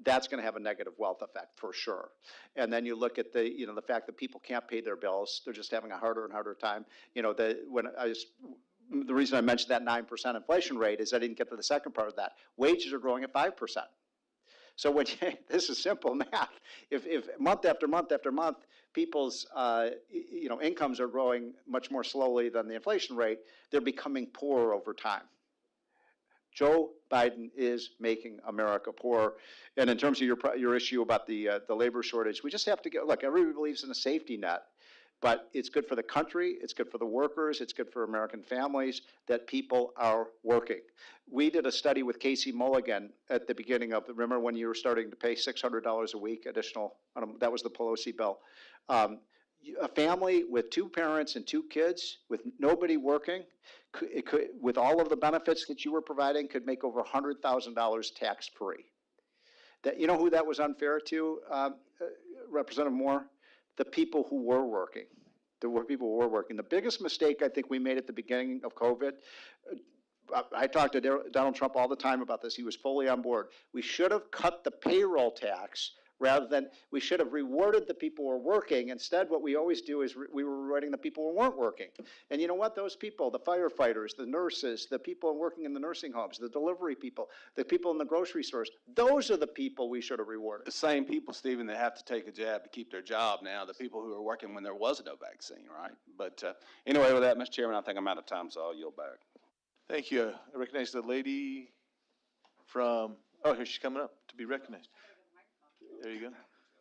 that's going to have a negative wealth effect for sure. And then you look at the fact that people can't pay their bills; they're just having a harder and harder time. The reason I mentioned that 9% inflation rate is I didn't get to the second part of that. Wages are growing at 5%. So this is simple math. If month after month after month, people's incomes are growing much more slowly than the inflation rate, they're becoming poorer over time. Joe Biden is making America poor. And in terms of your issue about the labor shortage, we just have to look, everybody believes in a safety net, but it's good for the country, it's good for the workers, it's good for American families that people are working. We did a study with Casey Mulligan at the beginning remember when you were starting to pay $600 a week additional, that was the Pelosi bill. A family with two parents and two kids with nobody working, with all of the benefits that you were providing, could make over $100,000 tax-free. That, you know who that was unfair to, Representative Moore? The people who were working. The people who were working. The biggest mistake I think we made at the beginning of COVID, I talk to Donald Trump all the time about this. He was fully on board. We should have cut the payroll tax rather than, we should have rewarded the people who were working. Instead, what we always do is we were rewarding the people who weren't working. And you know what? Those people, the firefighters, the nurses, the people working in the nursing homes, the delivery people, the people in the grocery stores, those are the people we should have rewarded. The same people, Stephen, that have to take a jab to keep their job now, the people who are working when there was no vaccine, right? But anyway, with that, Mr. Chairman, I think I'm out of time, so I'll yield back. Thank you. I recognize the lady from, oh, here she's coming up to be recognized. There you go.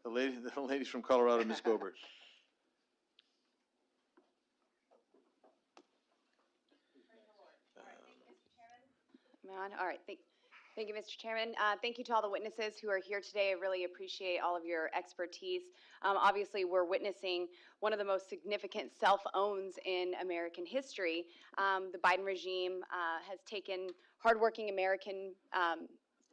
The lady's from Colorado, Ms. Gobert. Am I on? All right. Thank you, Mr. Chairman. Thank you to all the witnesses who are here today. I really appreciate all of your expertise. Obviously, we're witnessing one of the most significant self-owns in American history. The Biden regime has taken hardworking American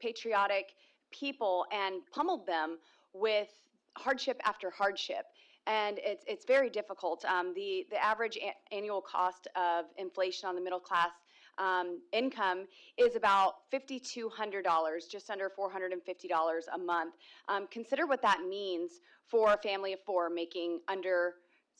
patriotic people and pummeled them with hardship after hardship. And it's very difficult. The average annual cost of inflation on the middle class income is about $5,200, just under $450 a month. Consider what that means for a family of four making under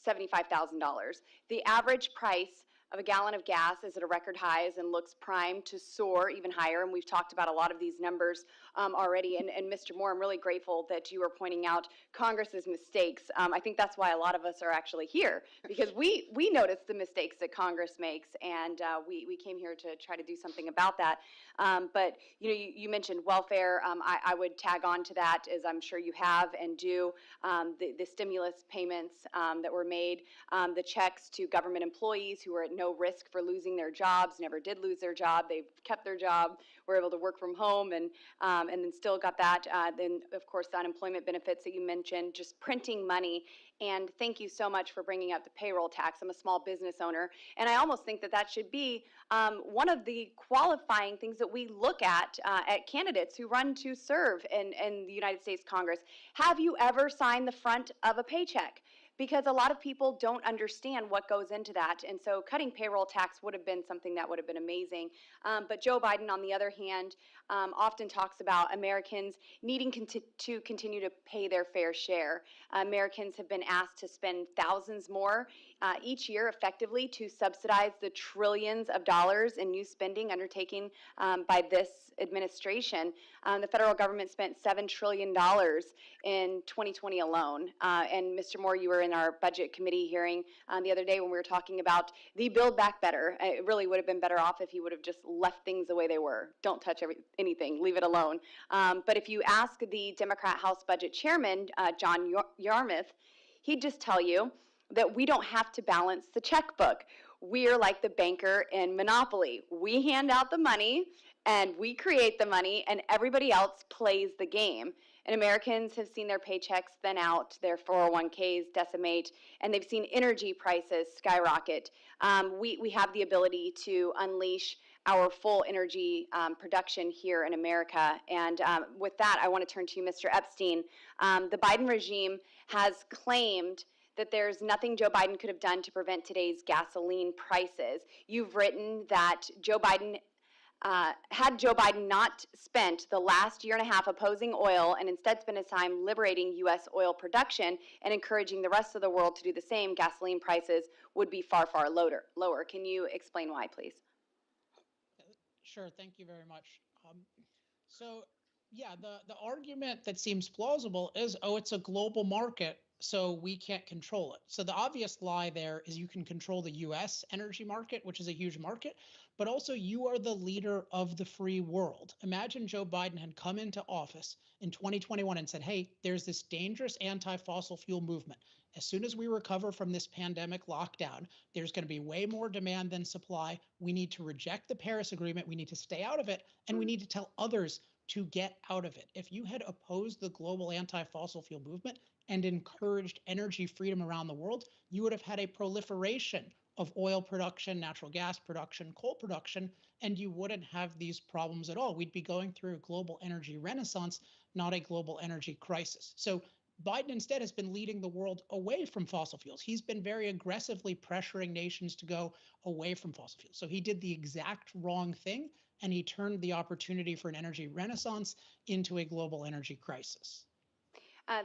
$75,000. The average price of a gallon of gas is at a record highs and looks primed to soar even higher. And we've talked about a lot of these numbers already. And Mr. Moore, I'm really grateful that you are pointing out Congress's mistakes. I think that's why a lot of us are actually here, because we notice the mistakes that Congress makes, and we came here to try to do something about that. But you mentioned welfare. I would tag on to that, as I'm sure you have and do. The stimulus payments that were made, the checks to government employees who were at no risk for losing their jobs, never did lose their job. They've kept their job, were able to work from home, and then still got that. Then, of course, the unemployment benefits that you mentioned, just printing money. And thank you so much for bringing up the payroll tax. I'm a small business owner, and I almost think that should be one of the qualifying things that we look at candidates who run to serve in the United States Congress. Have you ever signed the front of a paycheck? Because a lot of people don't understand what goes into that. And so cutting payroll tax would have been something that would have been amazing. But Joe Biden, on the other hand, often talks about Americans needing to continue to pay their fair share. Americans have been asked to spend thousands more each year effectively to subsidize the trillions of dollars in new spending undertaken by this administration. The federal government spent $7 trillion in 2020 alone. And Mr. Moore, you were in our budget committee hearing the other day when we were talking about the Build Back Better. It really would have been better off if he would have just left things the way they were. Don't touch anything, leave it alone. But if you ask the Democrat House Budget Chairman, John Yarmuth, he'd just tell you that we don't have to balance the checkbook. We're like the banker in Monopoly. We hand out the money and we create the money, and everybody else plays the game. And Americans have seen their paychecks thin out, their 401ks decimate, and they've seen energy prices skyrocket. We have the ability to unleash our full energy production here in America. And with that, I want to turn to you, Mr. Epstein. The Biden regime has claimed that there's nothing Joe Biden could have done to prevent today's gasoline prices. You've written that had Joe Biden not spent the last year and a half opposing oil and instead spent his time liberating U.S. oil production and encouraging the rest of the world to do the same, gasoline prices would be far, far lower. Can you explain why, please? Sure, thank you very much. Yeah, the argument that seems plausible is, oh, it's a global market, so we can't control it. So the obvious lie there is you can control the U.S. energy market, which is a huge market, but also you are the leader of the free world. Imagine Joe Biden had come into office in 2021 and said, hey, there's this dangerous anti-fossil fuel movement. As soon as we recover from this pandemic lockdown, there's going to be way more demand than supply. We need to reject the Paris Agreement. We need to stay out of it, and we need to tell others to get out of it. If you had opposed the global anti-fossil fuel movement and encouraged energy freedom around the world, you would have had a proliferation of oil production, natural gas production, coal production, and you wouldn't have these problems at all. We'd be going through a global energy renaissance, not a global energy crisis. So Biden instead has been leading the world away from fossil fuels. He's been very aggressively pressuring nations to go away from fossil fuels. So he did the exact wrong thing, and he turned the opportunity for an energy renaissance into a global energy crisis.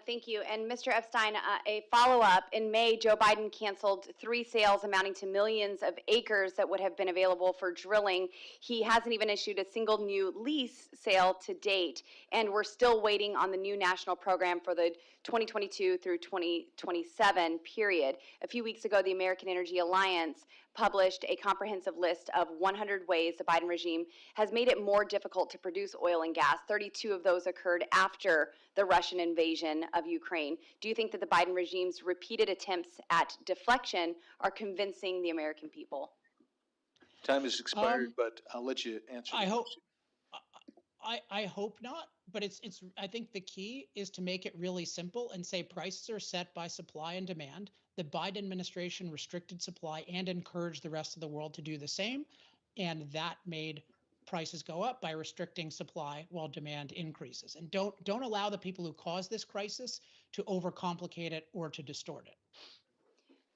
Thank you. And Mr. Epstein, a follow-up. In May, Joe Biden canceled 3 sales amounting to millions of acres that would have been available for drilling. He hasn't even issued a single new lease sale to date, and we're still waiting on the new national program for the 2022 through 2027 period. A few weeks ago, the American Energy Alliance published a comprehensive list of 100 ways the Biden regime has made it more difficult to produce oil and gas. 32 of those occurred after the Russian invasion of Ukraine. Do you think that the Biden regime's repeated attempts at deflection are convincing the American people? Time has expired, but I'll let you answer. I hope. I hope not, but I think the key is to make it really simple and say prices are set by supply and demand. The Biden administration restricted supply and encouraged the rest of the world to do the same, and that made prices go up by restricting supply while demand increases. And don't allow the people who caused this crisis to overcomplicate it or to distort it.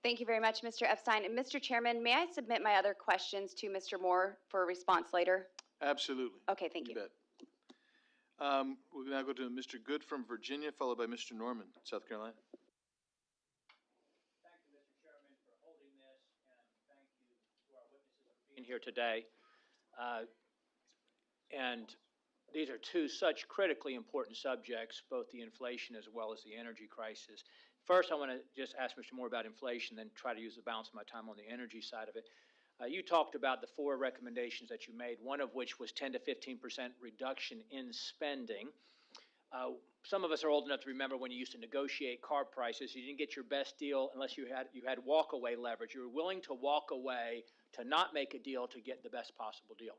Thank you very much, Mr. Epstein. And Mr. Chairman, may I submit my other questions to Mr. Moore for a response later? Absolutely. Okay, thank you. You bet. We'll now go to Mr. Good from Virginia, followed by Mr. Norman, South Carolina. Thank you, Mr. Chairman, for holding this, and thank you to our witnesses for being here today. And these are two such critically important subjects, both the inflation as well as the energy crisis. First, I want to just ask Mr. Moore about inflation, then try to use the balance of my time on the energy side of it. You talked about the 4 recommendations that you made, one of which was 10 to 15% reduction in spending. Some of us are old enough to remember when you used to negotiate car prices. You didn't get your best deal unless you had walk-away leverage. You were willing to walk away to not make a deal to get the best possible deal.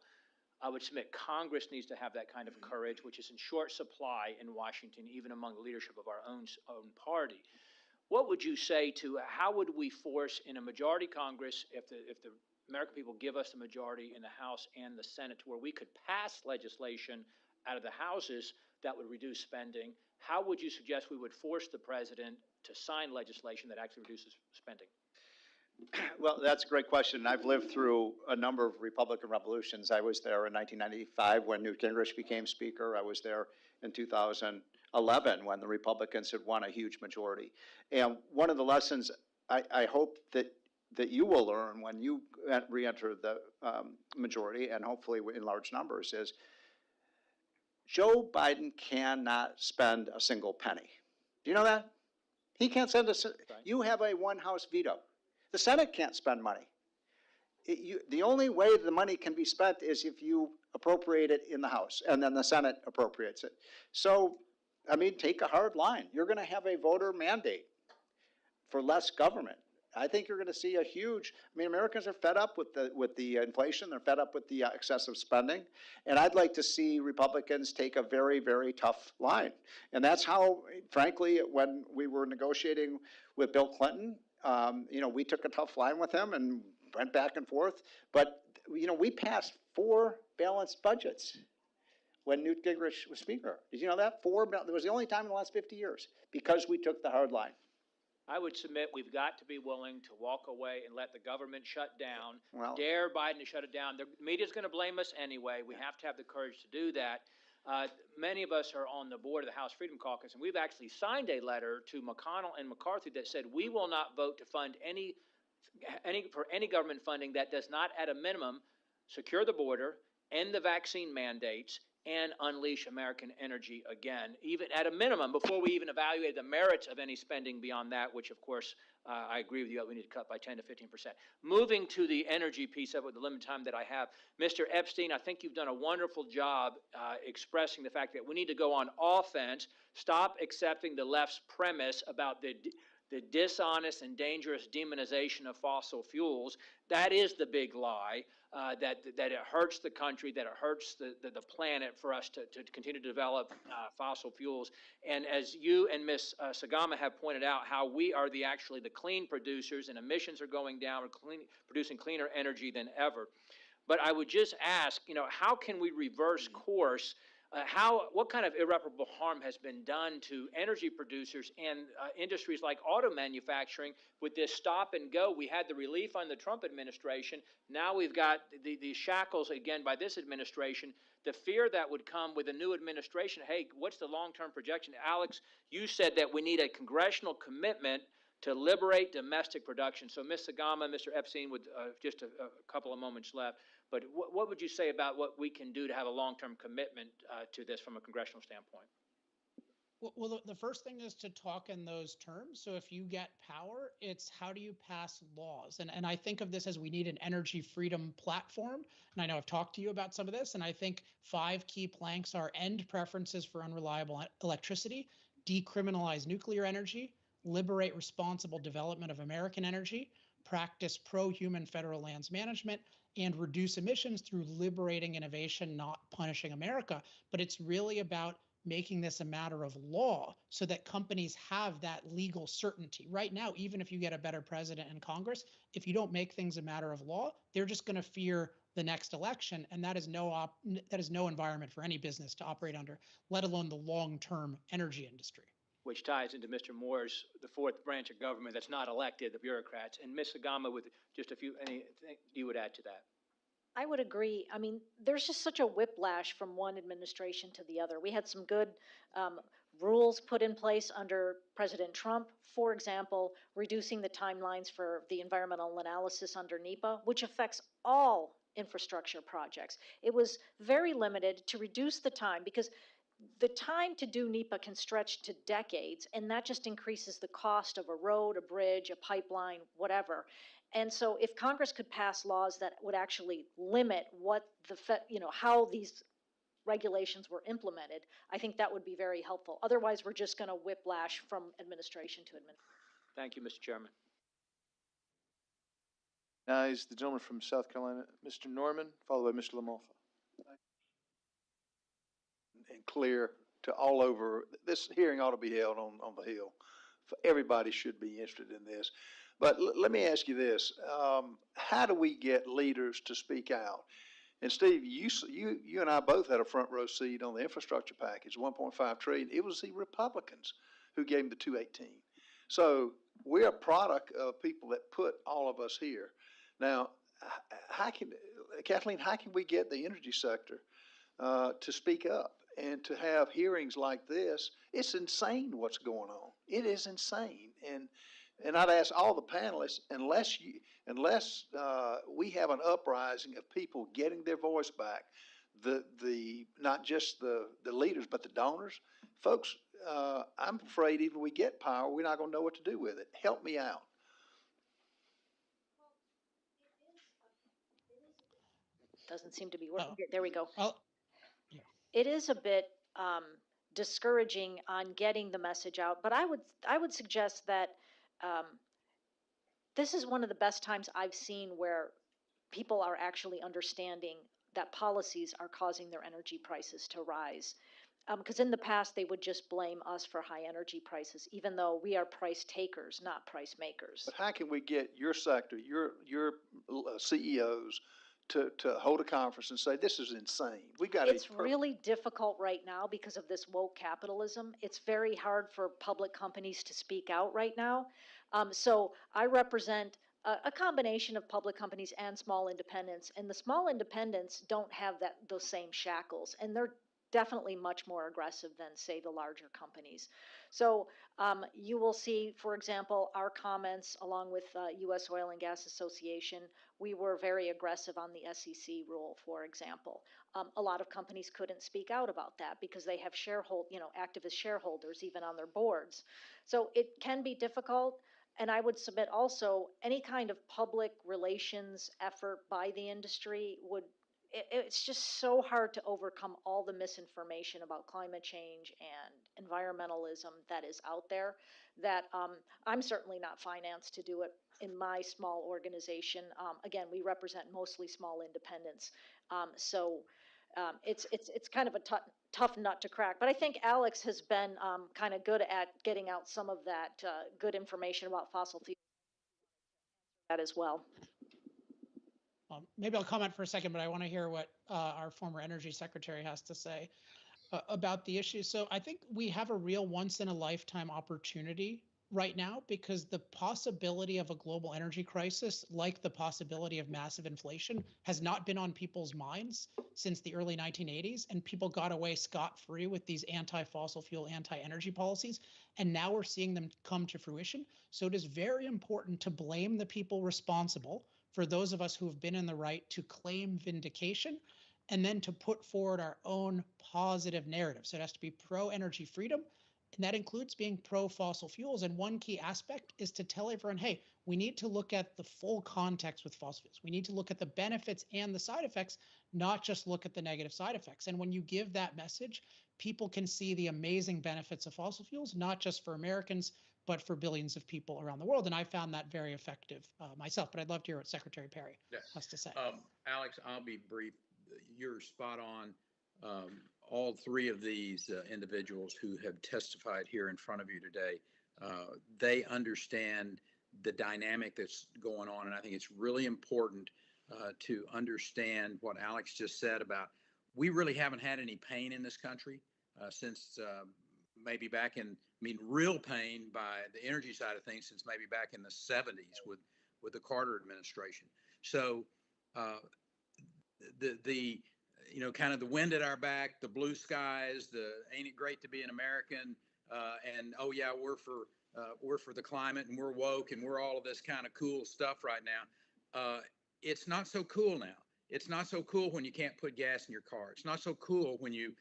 I would submit Congress needs to have that kind of courage, which is in short supply in Washington, even among the leadership of our own party. What would you say to how would we force in a majority Congress, if the American people give us the majority in the House and the Senate, to where we could pass legislation out of the houses that would reduce spending? How would you suggest we would force the president to sign legislation that actually reduces spending? Well, that's a great question. I've lived through a number of Republican revolutions. I was there in 1995 when Newt Gingrich became Speaker. I was there in 2011 when the Republicans had won a huge majority. And one of the lessons I hope that you will learn when you re-enter the majority, and hopefully in large numbers, is Joe Biden cannot spend a single penny. Do you know that? He can't spend you have a one-house veto. The Senate can't spend money. The only way the money can be spent is if you appropriate it in the House, and then the Senate appropriates it. So, I mean, take a hard line. You're going to have a voter mandate for less government. I think you're going to see a huge, Americans are fed up with the inflation. They're fed up with the excessive spending. And I'd like to see Republicans take a very, very tough line. And that's how, frankly, when we were negotiating with Bill Clinton, we took a tough line with him and went back and forth. But, we passed 4 balanced budgets when Newt Gingrich was Speaker. Did you know that? It was the only time in the last 50 years because we took the hard line. I would submit we've got to be willing to walk away and let the government shut down. Well, dare Biden to shut it down. The media's going to blame us anyway. We have to have the courage to do that. Many of us are on the board of the House Freedom Caucus, and we've actually signed a letter to McConnell and McCarthy that said we will not vote to fund any government funding that does not, at a minimum, secure the border, end the vaccine mandates, and unleash American energy again, even at a minimum, before we even evaluate the merits of any spending beyond that, which, of course, I agree with you that we need to cut by 10 to 15%. Moving to the energy piece of it, with the limited time that I have, Mr. Epstein, I think you've done a wonderful job expressing the fact that we need to go on offense, stop accepting the left's premise about the the dishonest and dangerous demonization of fossil fuels. That is the big lie, that it hurts the country, that it hurts the planet for us to continue to develop fossil fuels. And as you and Ms. Sagama have pointed out, how we are actually the clean producers, and emissions are going down. We're producing cleaner energy than ever. But I would just ask, how can we reverse course? What kind of irreparable harm has been done to energy producers and industries like auto manufacturing with this stop and go? We had the relief on the Trump administration. Now we've got the shackles again by this administration. The fear that would come with a new administration. Hey, what's the long-term projection? Alex, you said that we need a congressional commitment to liberate domestic production. So Ms. Sagama, Mr. Epstein, with just a couple of moments left, but what would you say about what we can do to have a long-term commitment to this from a congressional standpoint? Well, the first thing is to talk in those terms. So if you get power, it's how do you pass laws? And I think of this as we need an energy freedom platform. And I know I've talked to you about some of this, and I think 5 key planks are end preferences for unreliable electricity, decriminalize nuclear energy, liberate responsible development of American energy, practice pro-human federal lands management, and reduce emissions through liberating innovation, not punishing America. But it's really about making this a matter of law so that companies have that legal certainty. Right now, even if you get a better president and Congress, if you don't make things a matter of law, they're just going to fear the next election, and that is no environment for any business to operate under, let alone the long-term energy industry. Which ties into Mr. Moore's, the 4th branch of government that's not elected, the bureaucrats. And Ms. Sagama, with just anything you would add to that? I would agree. I mean, there's just such a whiplash from one administration to the other. We had some good rules put in place under President Trump. For example, reducing the timelines for the environmental analysis under NEPA, which affects all infrastructure projects. It was very limited to reduce the time because the time to do NEPA can stretch to decades, and that just increases the cost of a road, a bridge, a pipeline, whatever. And so if Congress could pass laws that would actually limit what how these regulations were implemented, I think that would be very helpful. Otherwise, we're just going to whiplash from administration to administration. Thank you, Mr. Chairman. Now is the gentleman from South Carolina, Mr. Norman, followed by Mr. Lamalfa. And clear to all over, this hearing ought to be held on the Hill. Everybody should be interested in this. But let me ask you this, how do we get leaders to speak out? And Steve, you and I both had a front row seat on the infrastructure package, 1.5 trillion. It was the Republicans who gave them the 218. So we're a product of people that put all of us here. Now, Kathleen, how can we get the energy sector to speak up and to have hearings like this? It's insane what's going on. It is insane. And I'd ask all the panelists, unless we have an uprising of people getting their voice back, not just the leaders, but the donors, folks, I'm afraid even if we get power, we're not going to know what to do with it. Help me out. Doesn't seem to be working. There we go. Yeah. It is a bit discouraging on getting the message out, but I would suggest that this is one of the best times I've seen where people are actually understanding that policies are causing their energy prices to rise. Because in the past, they would just blame us for high energy prices, even though we are price takers, not price makers. But how can we get your sector, your CEOs, to hold a conference and say, this is insane? It's really difficult right now because of this woke capitalism. It's very hard for public companies to speak out right now. So I represent a combination of public companies and small independents, and the small independents don't have those same shackles, and they're definitely much more aggressive than, say, the larger companies. So you will see, for example, our comments along with U.S. Oil and Gas Association. We were very aggressive on the SEC rule, for example. A lot of companies couldn't speak out about that because they have activist shareholders even on their boards. So it can be difficult. And I would submit also any kind of public relations effort by the industry it's just so hard to overcome all the misinformation about climate change and environmentalism that is out there that I'm certainly not financed to do it in my small organization. Again, we represent mostly small independents. It's kind of a tough nut to crack. But I think Alex has been kind of good at getting out some of that good information about fossil fuels that as well. Maybe I'll comment for a second, but I want to hear what our former energy secretary has to say about the issue. So I think we have a real once in a lifetime opportunity right now because the possibility of a global energy crisis, like the possibility of massive inflation, has not been on people's minds since the early 1980s, and people got away scot-free with these anti-fossil fuel, anti-energy policies, and now we're seeing them come to fruition. So it is very important to blame the people responsible for those of us who have been in the right to claim vindication, and then to put forward our own positive narrative. So it has to be pro-energy freedom, and that includes being pro-fossil fuels. And one key aspect is to tell everyone, hey, we need to look at the full context with fossil fuels. We need to look at the benefits and the side effects, not just look at the negative side effects. And when you give that message, people can see the amazing benefits of fossil fuels, not just for Americans, but for billions of people around the world. And I found that very effective myself. But I'd love to hear what Secretary Perry has to say. Alex, I'll be brief. You're spot on. All three of these individuals who have testified here in front of you today, they understand the dynamic that's going on. And I think it's really important to understand what Alex just said about we really haven't had any pain in this country since maybe back in, real pain by the energy side of things since maybe back in the 70s with the Carter administration. So kind of the wind at our back, the blue skies, the ain't it great to be an American, and oh yeah, we're for the climate and we're woke and we're all of this kind of cool stuff right now. It's not so cool now. It's not so cool when you can't put gas in your car. It's not so cool when you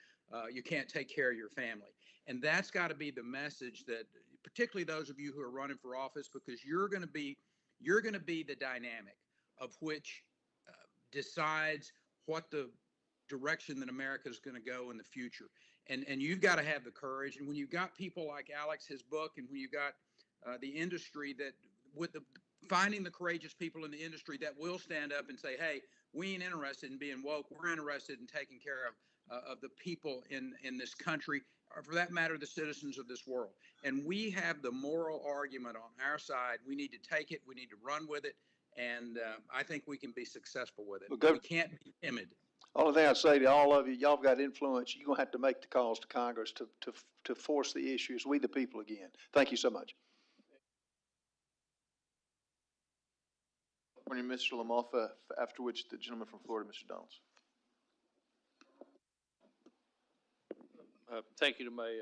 can't take care of your family. And that's got to be the message that, particularly those of you who are running for office, because you're going to be the dynamic of which decides what the direction that America is going to go in the future. And you've got to have the courage. And when you've got people like Alex, his book, and when you've got the industry that finding the courageous people in the industry that will stand up and say, hey, we ain't interested in being woke. We're interested in taking care of the people in this country, or for that matter, the citizens of this world. And we have the moral argument on our side. We need to take it. We need to run with it. And I think we can be successful with it. We can't be timid. Only thing I'd say to all of you, y'all have got influence. You're going to have to make the calls to Congress to force the issues. We the people again. Thank you so much. Morning, Mr. Lamalfa, after which the gentleman from Florida, Mr. Donalds. Thank you to my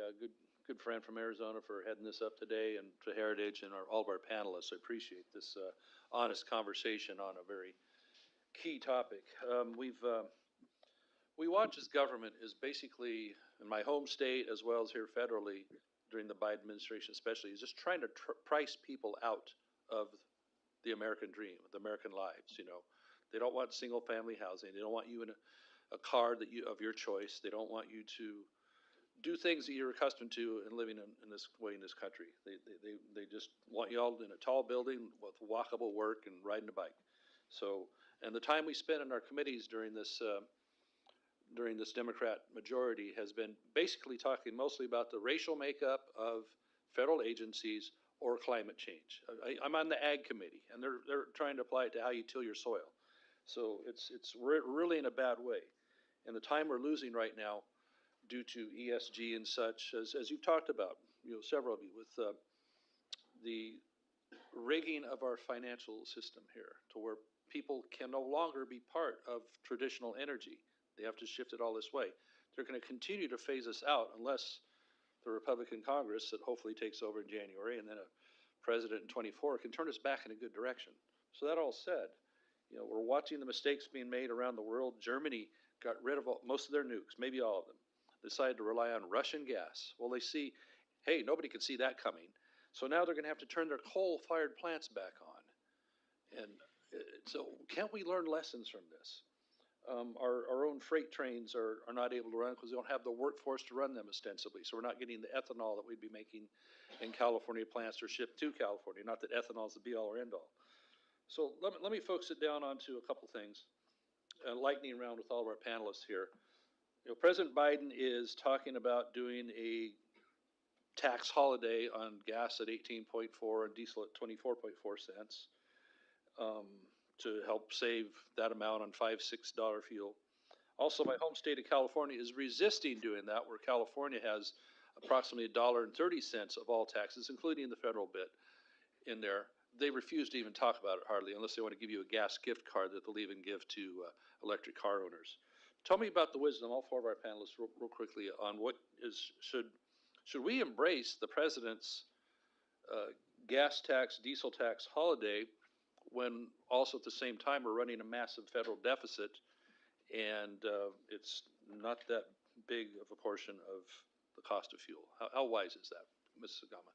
good friend from Arizona for heading this up today, and to Heritage and all of our panelists. I appreciate this honest conversation on a very key topic. We watch as government is basically, in my home state as well as here federally, during the Biden administration especially, is just trying to price people out of the American dream, the American lives. They don't want single family housing. They don't want you in a car of your choice. They don't want you to do things that you're accustomed to in living in this way in this country. They just want you all in a tall building with walkable work and riding a bike. So, and the time we spend in our committees during this Democrat majority has been basically talking mostly about the racial makeup of federal agencies or climate change. I'm on the Ag Committee, and they're trying to apply it to how you till your soil. So it's really in a bad way. And the time we're losing right now due to ESG and such, as you've talked about, several of you, with the rigging of our financial system here to where people can no longer be part of traditional energy. They have to shift it all this way. They're going to continue to phase us out unless the Republican Congress that hopefully takes over in January and then a president in 24 can turn us back in a good direction. So that all said, we're watching the mistakes being made around the world. Germany got rid of most of their nukes, maybe all of them. Decided to rely on Russian gas. Well, they see, hey, nobody could see that coming. So now they're going to have to turn their coal-fired plants back on. And so can't we learn lessons from this? our own freight trains are not able to run because they don't have the workforce to run them ostensibly. So we're not getting the ethanol that we'd be making in California plants or shipped to California. Not that ethanol is the be all or end all. So let me focus it down onto a couple things. Lightning round with all of our panelists here. You know, President Biden is talking about doing a tax holiday on gas at 18.4 and diesel at 24.4 cents to help save that amount on $5, $6 fuel. Also, my home state of California is resisting doing that, where California has approximately $1.30 of all taxes, including the federal bit in there. They refuse to even talk about it hardly, unless they want to give you a gas gift card that they'll even give to electric car owners. Tell me about the wisdom, all four of our panelists, real quickly, on what is, should we embrace the president's gas tax, diesel tax holiday when also at the same time we're running a massive federal deficit and it's not that big of a portion of the cost of fuel? How wise is that, Ms. Sagama?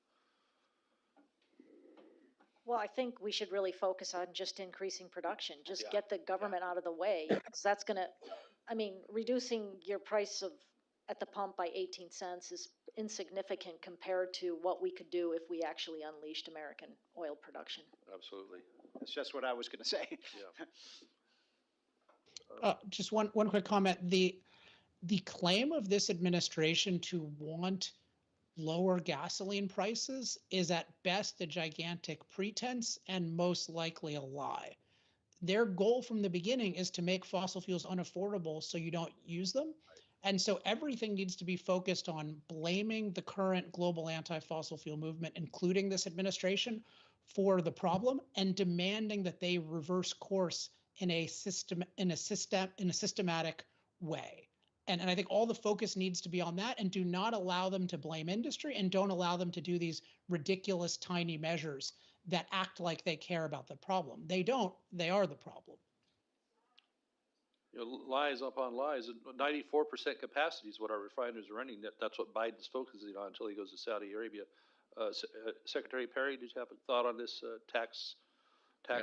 Well, I think we should really focus on just increasing production, just Yeah. get the government out of the way, because that's gonna, I mean, reducing your price of, at the pump by 18 cents is insignificant compared to what we could do if we actually unleashed American oil production. Absolutely. That's just what I was gonna say. Yeah. Just one quick comment. The claim of this administration to want lower gasoline prices is at best a gigantic pretense and most likely a lie. Their goal from the beginning is to make fossil fuels unaffordable so you don't use them. And so everything needs to be focused on blaming the current global anti-fossil fuel movement, including this administration, for the problem and demanding that they reverse course in a systematic way. And I think all the focus needs to be on that, and do not allow them to blame industry, and don't allow them to do these ridiculous tiny measures that act like they care about the problem. They don't, they are the problem. You know, lies upon lies. 94% capacity is what our refiners are running. That's what Biden's focusing on until he goes to Saudi Arabia. Secretary Perry, did you have a thought on this tax? Yeah,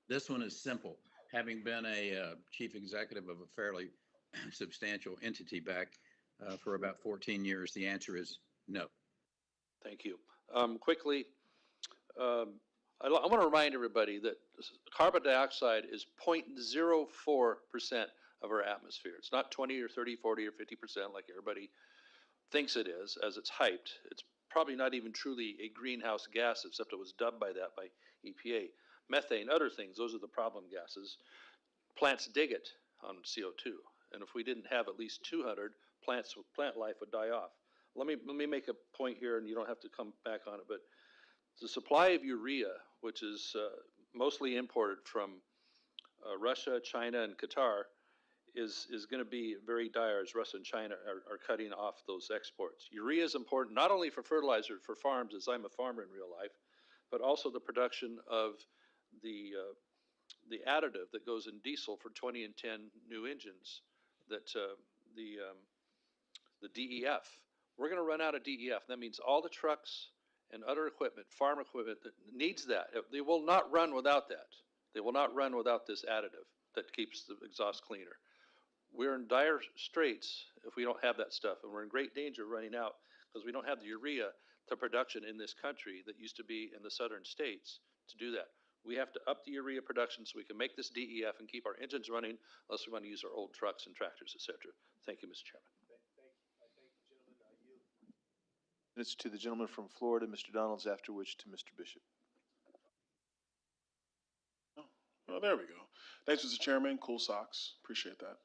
this one is simple. Having been a chief executive of a fairly substantial entity back for about 14 years, the answer is no. Thank you. Quickly, I want to remind everybody that carbon dioxide is 0.04% of our atmosphere. It's not 20 or 30, 40 or 50% like everybody thinks it is as it's hyped. It's probably not even truly a greenhouse gas, except it was dubbed by that by EPA. Methane, other things, those are the problem gases. Plants dig it on CO2. And if we didn't have at least 200, plant life would die off. Let me make a point here, and you don't have to come back on it, but the supply of urea, which is mostly imported from Russia, China, and Qatar, is going to be very dire as Russia and China are cutting off those exports. Urea is important not only for fertilizer for farms, as I'm a farmer in real life, but also the production of the additive that goes in diesel for 20 and 10 new engines, that the DEF. We're going to run out of DEF. That means all the trucks and other equipment, farm equipment that needs that, they will not run without that. They will not run without this additive that keeps the exhaust cleaner. We're in dire straits if we don't have that stuff, and we're in great danger of running out because we don't have the urea to production in this country that used to be in the southern states to do that. We have to up the urea production so we can make this DEF and keep our engines running, unless we want to use our old trucks and tractors, et cetera. Thank you, Mr. Chairman. It's to the gentleman from Florida, Mr. Donalds, after which to Mr. Bishop. Oh, there we go. Thanks, Mr. Chairman. Cool socks. Appreciate that.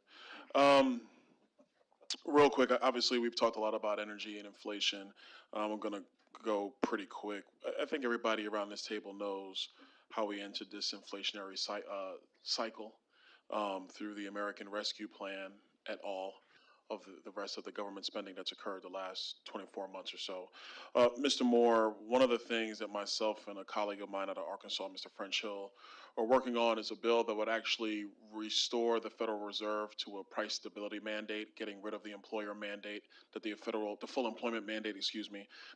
Real quick, obviously, we've talked a lot about energy and inflation. I'm going to go pretty quick. I think everybody around this table knows how we entered this inflationary cycle through the American Rescue Plan et al. Of the rest of the government spending that's occurred the last 24 months or so. Mr. Moore, one of the things that myself and a colleague of mine out of Arkansas, Mr. French Hill, are working on is a bill that would actually restore the Federal Reserve to a price stability mandate, getting rid of the employer mandate that the full employment mandate,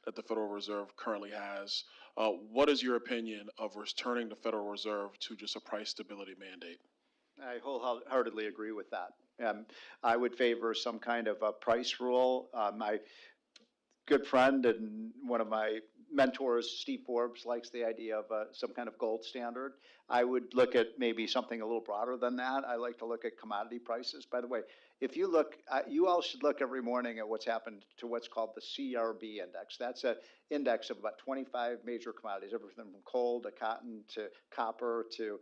that the Federal Reserve currently has. What is your opinion of returning the Federal Reserve to just a price stability mandate? I wholeheartedly agree with that. I would favor some kind of a price rule. My good friend and one of my mentors, Steve Forbes, likes the idea of some kind of gold standard. I would look at maybe something a little broader than that. I like to look at commodity prices. By the way, if you look, you all should look every morning at what's happened to what's called the CRB index. That's an index of about 25 major commodities, everything from coal to cotton to copper to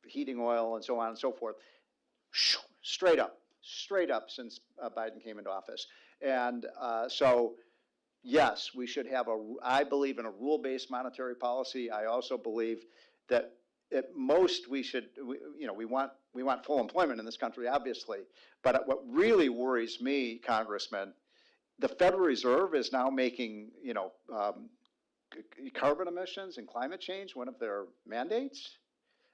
heating oil and so on and so forth. Straight up since Biden came into office. And so, yes, we should have I believe in a rule-based monetary policy. I also believe that at most we should, we want full employment in this country, obviously. But what really worries me, Congressman, the Federal Reserve is now making, carbon emissions and climate change one of their mandates.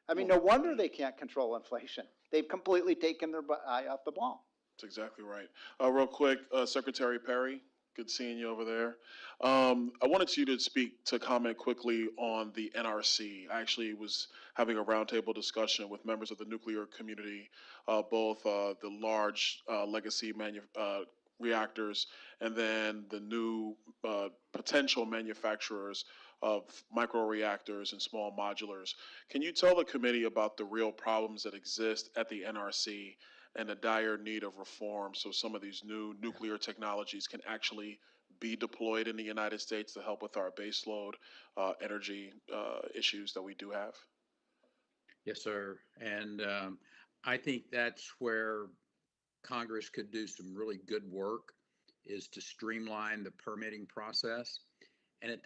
I mean, no wonder they can't control inflation. They've completely taken their eye off the ball. That's exactly right. Real quick, Secretary Perry, good seeing you over there. I wanted you to comment quickly on the NRC. I actually was having a roundtable discussion with members of the nuclear community, both the large legacy reactors and then the new potential manufacturers of microreactors and small modulars. Can you tell the committee about the real problems that exist at the NRC and the dire need of reform so some of these new nuclear technologies can actually be deployed in the United States to help with our baseload energy issues that we do have? Yes, sir. And I think that's where Congress could do some really good work, is to streamline the permitting process. And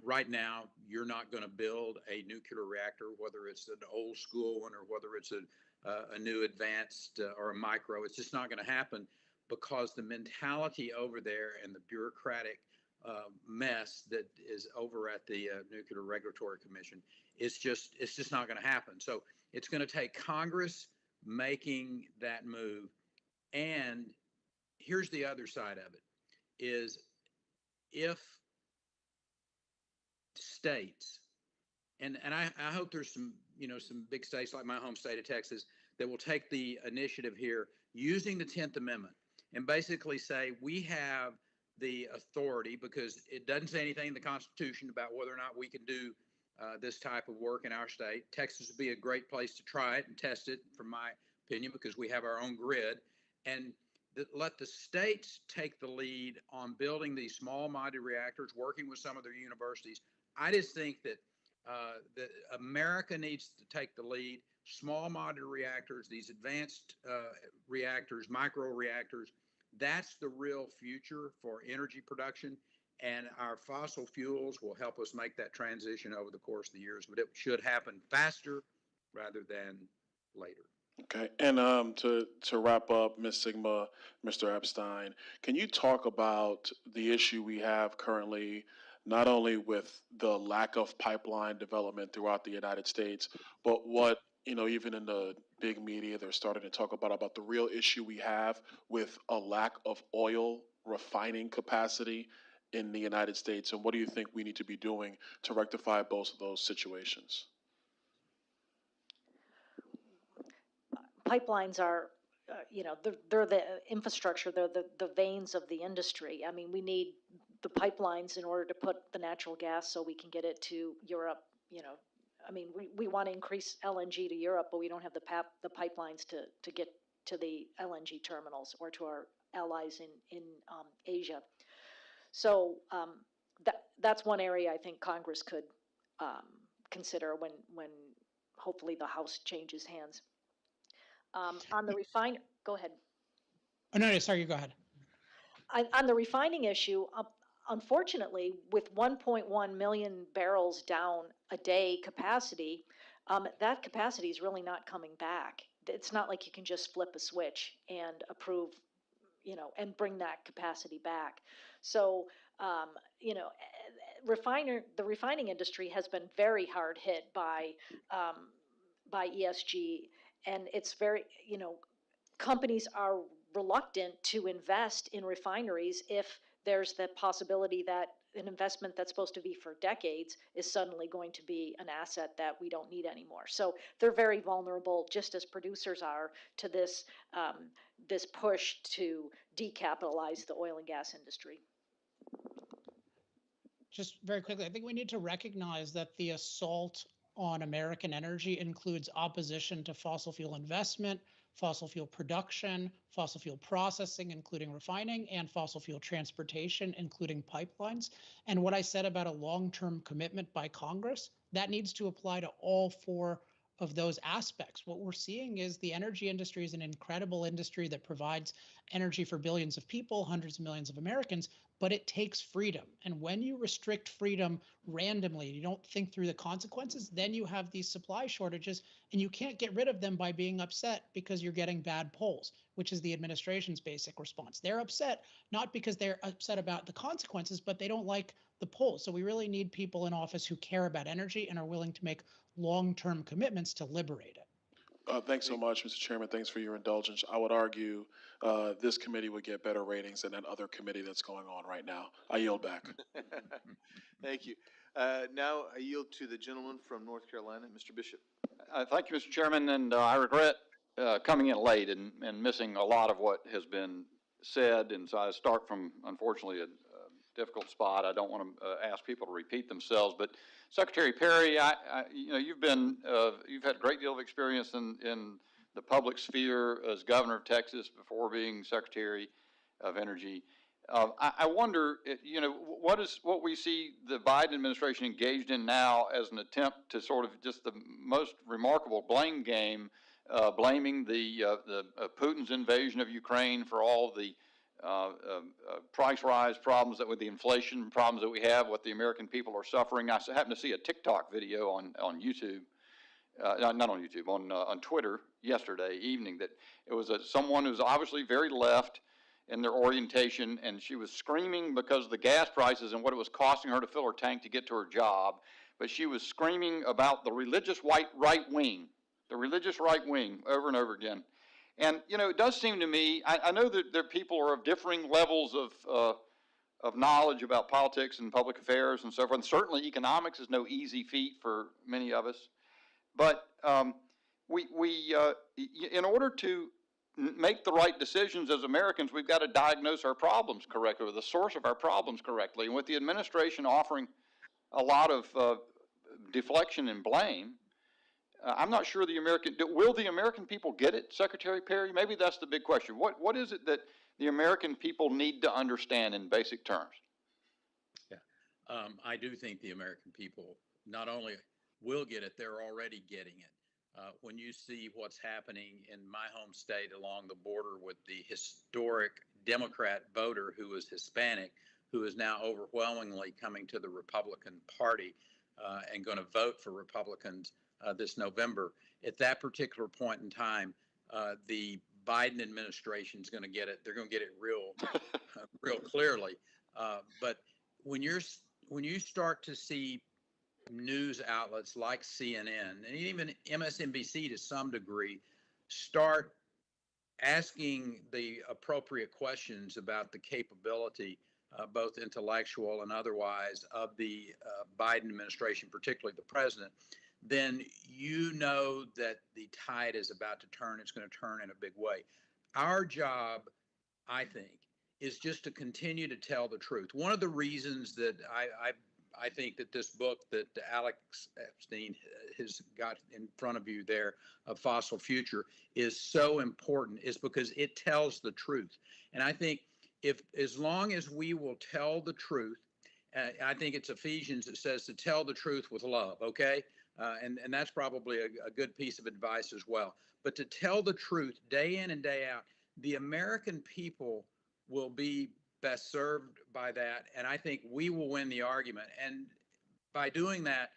right now, you're not going to build a nuclear reactor, whether it's an old school one or whether it's a new advanced or a micro. It's just not going to happen because the mentality over there and the bureaucratic mess that is over at the Nuclear Regulatory Commission, it's just not going to happen. So it's going to take Congress making that move. And here's the other side of it, is if states, and I hope there's some big states like my home state of Texas that will take the initiative here using the 10th Amendment and basically say we have the authority, because it doesn't say anything in the Constitution about whether or not we can do this type of work in our state. Texas would be a great place to try it and test it, from my opinion, because we have our own grid. And let the states take the lead on building these small modular reactors, working with some of their universities. I just think that America needs to take the lead. Small modular reactors, these advanced reactors, micro reactors, that's the real future for energy production. And our fossil fuels will help us make that transition over the course of the years, but it should happen faster rather than later. Okay, and to wrap up, Ms. Sigma, Mr. Epstein, can you talk about the issue we have currently, not only with the lack of pipeline development throughout the United States, but what, even in the big media, they're starting to talk about the real issue we have with a lack of oil refining capacity in the United States, and what do you think we need to be doing to rectify both of those situations? Pipelines are, they're the infrastructure, they're the veins of the industry. I mean, we need the pipelines in order to put the natural gas so we can get it to Europe. I mean, we want to increase LNG to Europe, but we don't have the pipelines to get to the LNG terminals or to our allies in Asia. So that's one area I think Congress could consider when hopefully the House changes hands. On the go ahead. Oh, no, sorry, you go ahead. On the refining issue, unfortunately, with 1.1 million barrels down a day capacity, that capacity is really not coming back. It's not like you can just flip a switch and approve, and bring that capacity back. So, the refining industry has been very hard hit by ESG, and it's very, companies are reluctant to invest in refineries if there's the possibility that an investment that's supposed to be for decades is suddenly going to be an asset that we don't need anymore. So they're very vulnerable, just as producers are, to this, this push to decapitalize the oil and gas industry. Just very quickly, I think we need to recognize that the assault on American energy includes opposition to fossil fuel investment, fossil fuel production, fossil fuel processing, including refining, and fossil fuel transportation, including pipelines. And what I said about a long-term commitment by Congress, that needs to apply to all four of those aspects. What we're seeing is the energy industry is an incredible industry that provides energy for billions of people, hundreds of millions of Americans, but it takes freedom. And when you restrict freedom randomly, you don't think through the consequences, then you have these supply shortages, and you can't get rid of them by being upset because you're getting bad polls, which is the administration's basic response. They're upset, not because they're upset about the consequences, but they don't like the polls. So we really need people in office who care about energy and are willing to make long-term commitments to liberate it. Thanks so much, Mr. Chairman. Thanks for your indulgence. I would argue this committee would get better ratings than that other committee that's going on right now. I yield back. Thank you. Now I yield to the gentleman from North Carolina, Mr. Bishop. Thank you, Mr. Chairman, and I regret coming in late and missing a lot of what has been said, and so I start from, unfortunately, a difficult spot. I don't want to ask people to repeat themselves, but Secretary Perry, you know, you've had a great deal of experience in the public sphere as governor of Texas before being Secretary of Energy. I wonder, you know, what we see the Biden administration engaged in now as an attempt to sort of just the most remarkable blame game, blaming Putin's invasion of Ukraine for all the price rise problems with the inflation problems that we have, what the American people are suffering. I happened to see a TikTok video on YouTube, not on YouTube, on Twitter yesterday evening, that it was someone who's obviously very left in their orientation, and she was screaming because of the gas prices and what it was costing her to fill her tank to get to her job. But she was screaming about the religious right wing over and over again. And, you know, it does seem to me, I know that there people are of differing levels of knowledge about politics and public affairs and so forth. And certainly economics is no easy feat for many of us. But in order to make the right decisions as Americans, we've got to diagnose our problems correctly, or the source of our problems correctly. And with the administration offering a lot of deflection and blame, I'm not sure will the American people get it, Secretary Perry? Maybe that's the big question. What is it that the American people need to understand in basic terms? Yeah, I do think the American people not only will get it, they're already getting it. When you see what's happening in my home state along the border with the historic Democrat voter who is Hispanic, who is now overwhelmingly coming to the Republican Party and going to vote for Republicans this November. At that particular point in time, the Biden administration is going to get it. They're going to get it real clearly. But when you start to see news outlets like CNN and even MSNBC to some degree start asking the appropriate questions about the capability, both intellectual and otherwise, of the Biden administration, particularly the president, then you know that the tide is about to turn. It's going to turn in a big way. Our job, I think, is just to continue to tell the truth. One of the reasons that I think that this book that Alex Epstein has got in front of you there, of Fossil Future, is so important is because it tells the truth. And I think as long as we will tell the truth, I think it's Ephesians that says to tell the truth with love, okay? And that's probably a good piece of advice as well. But to tell the truth day in and day out, the American people will be best served by that. And I think we will win the argument. And by doing that,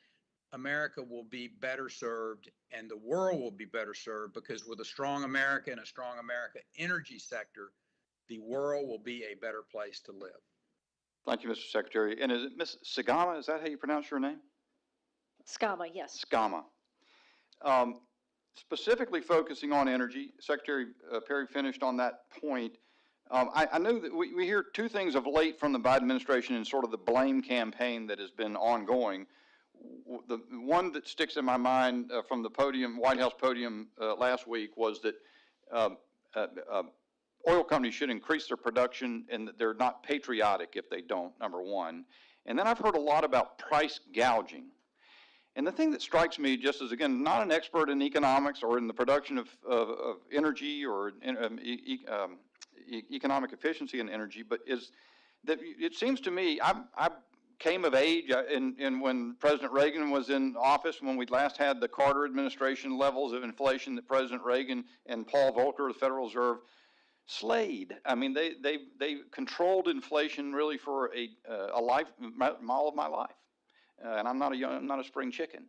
America will be better served and the world will be better served, because with a strong America and a strong America energy sector, the world will be a better place to live. Thank you, Mr. Secretary. And is it Ms. Sagama? Is that how you pronounce your name? Skama, yes. Skama. Specifically focusing on energy, Secretary Perry finished on that point. I know that we hear two things of late from the Biden administration in sort of the blame campaign that has been ongoing. The one that sticks in my mind from the podium, White House podium last week was that oil companies should increase their production and that they're not patriotic if they don't, number one. And then I've heard a lot about price gouging. And the thing that strikes me, just as, again, not an expert in economics or in the production of energy or economic efficiency in energy, but is that it seems to me, I came of age in when President Reagan was in office, when we last had the Carter administration levels of inflation that President Reagan and Paul Volcker of the Federal Reserve slayed. I mean, they controlled inflation really for all of my life. And I'm not a spring chicken.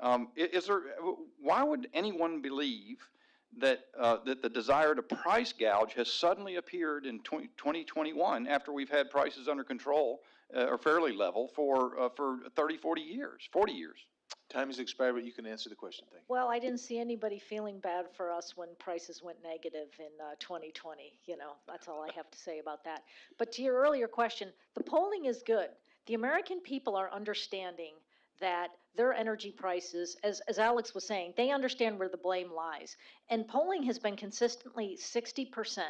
Why would anyone believe that the desire to price gouge has suddenly appeared in 2021 after we've had prices under control or fairly level for 30, 40 years, 40 years? Time has expired, but you can answer the question. Thank you. Well, I didn't see anybody feeling bad for us when prices went negative in 2020. You know, that's all I have to say about that. But to your earlier question, the polling is good. The American people are understanding that their energy prices, as Alex was saying, they understand where the blame lies. And polling has been consistently 60%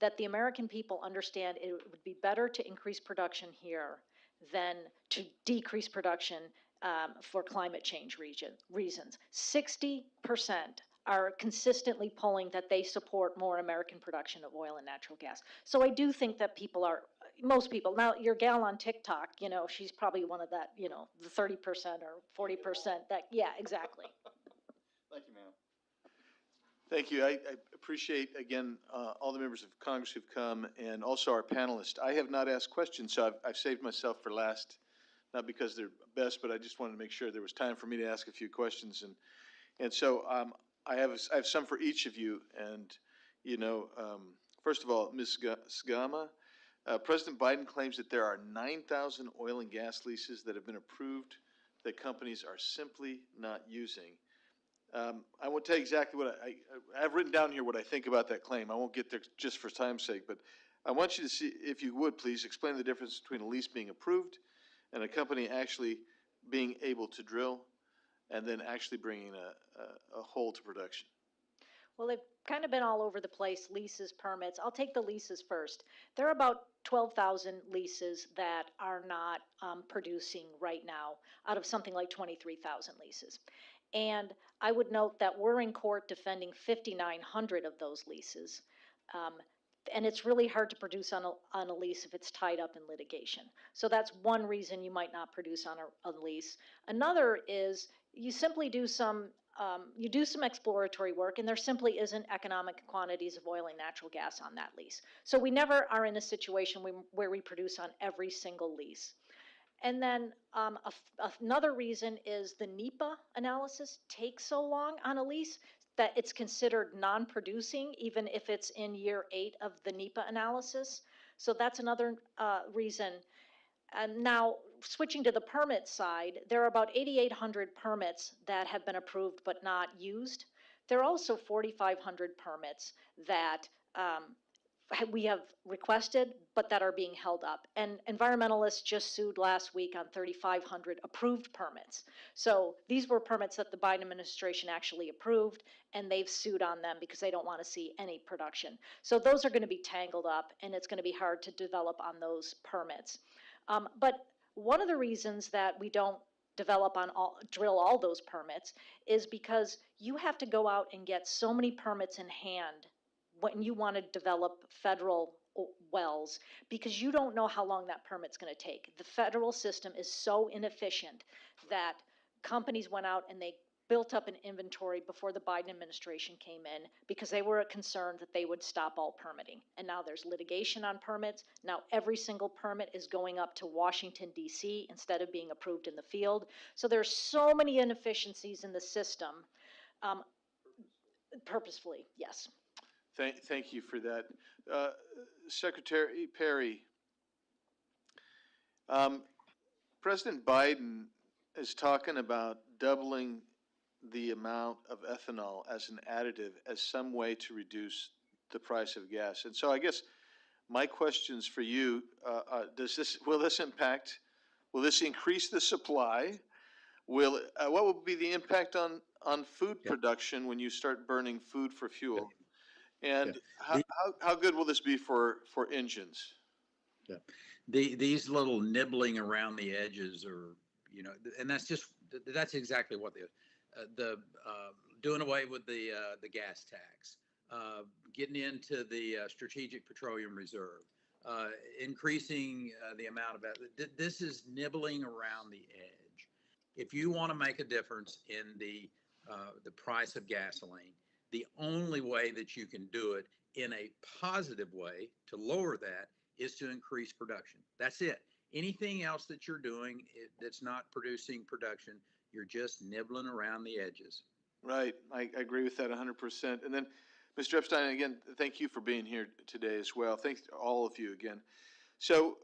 that the American people understand it would be better to increase production here than to decrease production for climate change reasons. 60% are consistently polling that they support more American production of oil and natural gas. So I do think that most people, now your gal on TikTok, you know, she's probably one of that, you know, the 30% or 40% that, yeah, exactly. Thank you, ma'am. Thank you. I appreciate, again, all the members of Congress who've come and also our panelists. I have not asked questions, so I've saved myself for last, not because they're best, but I just wanted to make sure there was time for me to ask a few questions. And so I have some for each of you. And, you know, first of all, Ms. Sgama, President Biden claims that there are 9,000 oil and gas leases that have been approved that companies are simply not using. I won't tell you exactly what I've written down here what I think about that claim. I won't get there just for time's sake, but I want you to see, if you would please, explain the difference between a lease being approved and a company actually being able to drill and then actually bringing a hole to production. Well, they've kind of been all over the place, leases, permits. I'll take the leases first. There are about 12,000 leases that are not producing right now out of something like 23,000 leases. And I would note that we're in court defending 5,900 of those leases. And it's really hard to produce on a lease if it's tied up in litigation. So that's one reason you might not produce on a lease. Another is you simply do some exploratory work, and there simply isn't economic quantities of oil and natural gas on that lease. So we never are in a situation where we produce on every single lease. And then another reason is the NEPA analysis takes so long on a lease that it's considered non-producing, even if it's in year 8 of the NEPA analysis. So that's another reason. And now, switching to the permit side, there are about 8,800 permits that have been approved but not used. There are also 4,500 permits that we have requested but that are being held up. And environmentalists just sued last week on 3,500 approved permits. So these were permits that the Biden administration actually approved, and they've sued on them because they don't want to see any production. So those are going to be tangled up, and it's going to be hard to develop on those permits. But one of the reasons that we don't drill all those permits is because you have to go out and get so many permits in hand when you want to develop federal wells, because you don't know how long that permit's going to take. The federal system is so inefficient that companies went out and they built up an inventory before the Biden administration came in because they were concerned that they would stop all permitting. And now there's litigation on permits. Now every single permit is going up to Washington, D.C. instead of being approved in the field. So there's so many inefficiencies in the system. Purposefully, yes. Thank you for that. Secretary Perry, President Biden is talking about doubling the amount of ethanol as an additive as some way to reduce the price of gas. And so I guess My questions for you, will this increase the supply? What will be the impact on food Yeah. production when you start burning food for fuel? And Yeah. how good will this be for engines? Yeah. These little nibbling around the edges are, and that's exactly what doing away with the gas tax, getting into the strategic petroleum reserve, increasing the amount of it. This is nibbling around the edge. If you want to make a difference in the price of gasoline, the only way that you can do it in a positive way to lower that is to increase production. That's it. Anything else that you're doing that's not producing production, you're just nibbling around the edges. Right, I agree with that 100%. And then, Mr. Epstein, again, thank you for being here today as well. Thanks to all of you again. So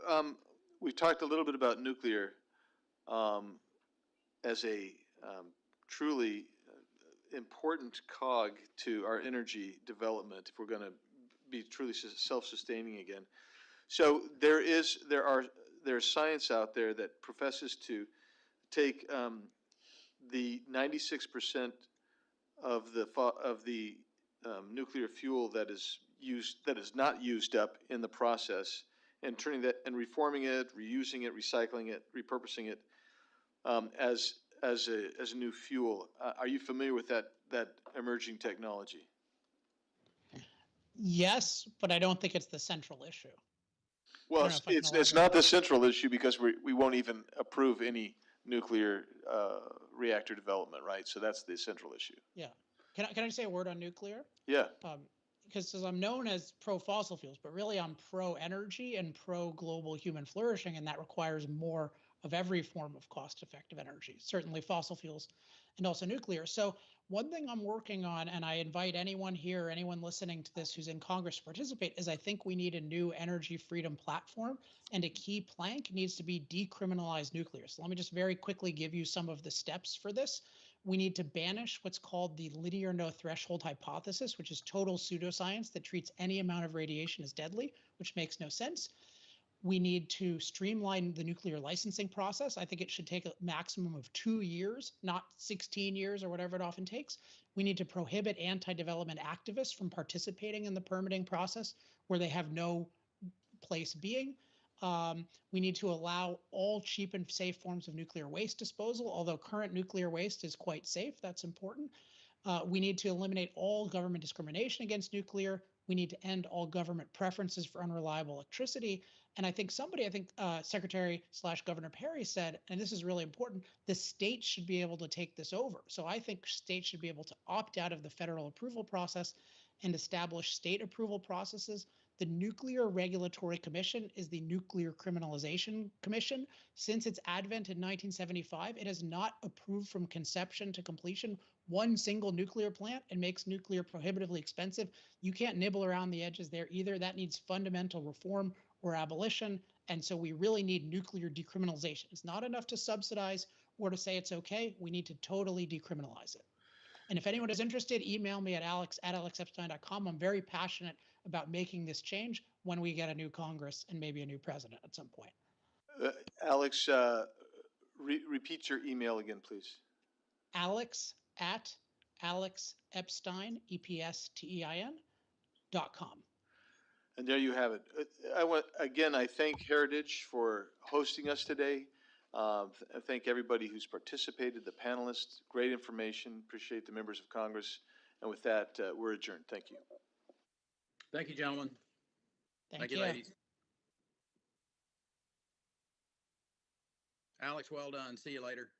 we've talked a little bit about nuclear as a truly important cog to our energy development if we're going to be truly self-sustaining again. So there's science out there that professes to take the 96% of the nuclear fuel that is not used up in the process, and turning that and reforming it, reusing it, recycling it, repurposing it as a new fuel. Are you familiar with that emerging technology? Yes, but I don't think it's the central issue. Well, know if I can it's not the central issue because we won't even approve any nuclear reactor development, right? So that's the central issue. Yeah. Can I say a word on nuclear? Yeah. Because I'm known as pro fossil fuels, but really I'm pro energy and pro global human flourishing, and that requires more of every form of cost effective energy, certainly fossil fuels and also nuclear. So one thing I'm working on, and I invite anyone here, anyone listening to this who's in Congress to participate, is I think we need a new energy freedom platform, and a key plank needs to be decriminalize nuclear. So let me just very quickly give you some of the steps for this. We need to banish what's called the linear no threshold hypothesis, which is total pseudoscience that treats any amount of radiation as deadly, which makes no sense. We need to streamline the nuclear licensing process. I think it should take a maximum of 2 years, not 16 years or whatever it often takes. We need to prohibit anti-development activists from participating in the permitting process where they have no place being. We need to allow all cheap and safe forms of nuclear waste disposal, although current nuclear waste is quite safe. That's important. We need to eliminate all government discrimination against nuclear. We need to end all government preferences for unreliable electricity. And I think Secretary/Governor Perry said, and this is really important, the states should be able to take this over. So I think states should be able to opt out of the federal approval process and establish state approval processes. The Nuclear Regulatory Commission is the Nuclear Criminalization Commission. Since its advent in 1975, it has not approved from conception to completion one single nuclear plant and makes nuclear prohibitively expensive. You can't nibble around the edges there either. That needs fundamental reform or abolition. And so we really need nuclear decriminalization. It's not enough to subsidize or to say it's okay. We need to totally decriminalize it. And if anyone is interested, email me at alex@alexepstein.com. I'm very passionate about making this change when we get a new Congress and maybe a new president at some point. Alex, repeat your email again, please. Alex@alexepstein, EPSTEIN.com. And there you have it. I thank Heritage for hosting us today. I thank everybody who's participated, the panelists, great information. Appreciate the members of Congress. And with that, we're adjourned. Thank you. Thank you, gentlemen. Thank you, ladies. Alex, well done. See you later.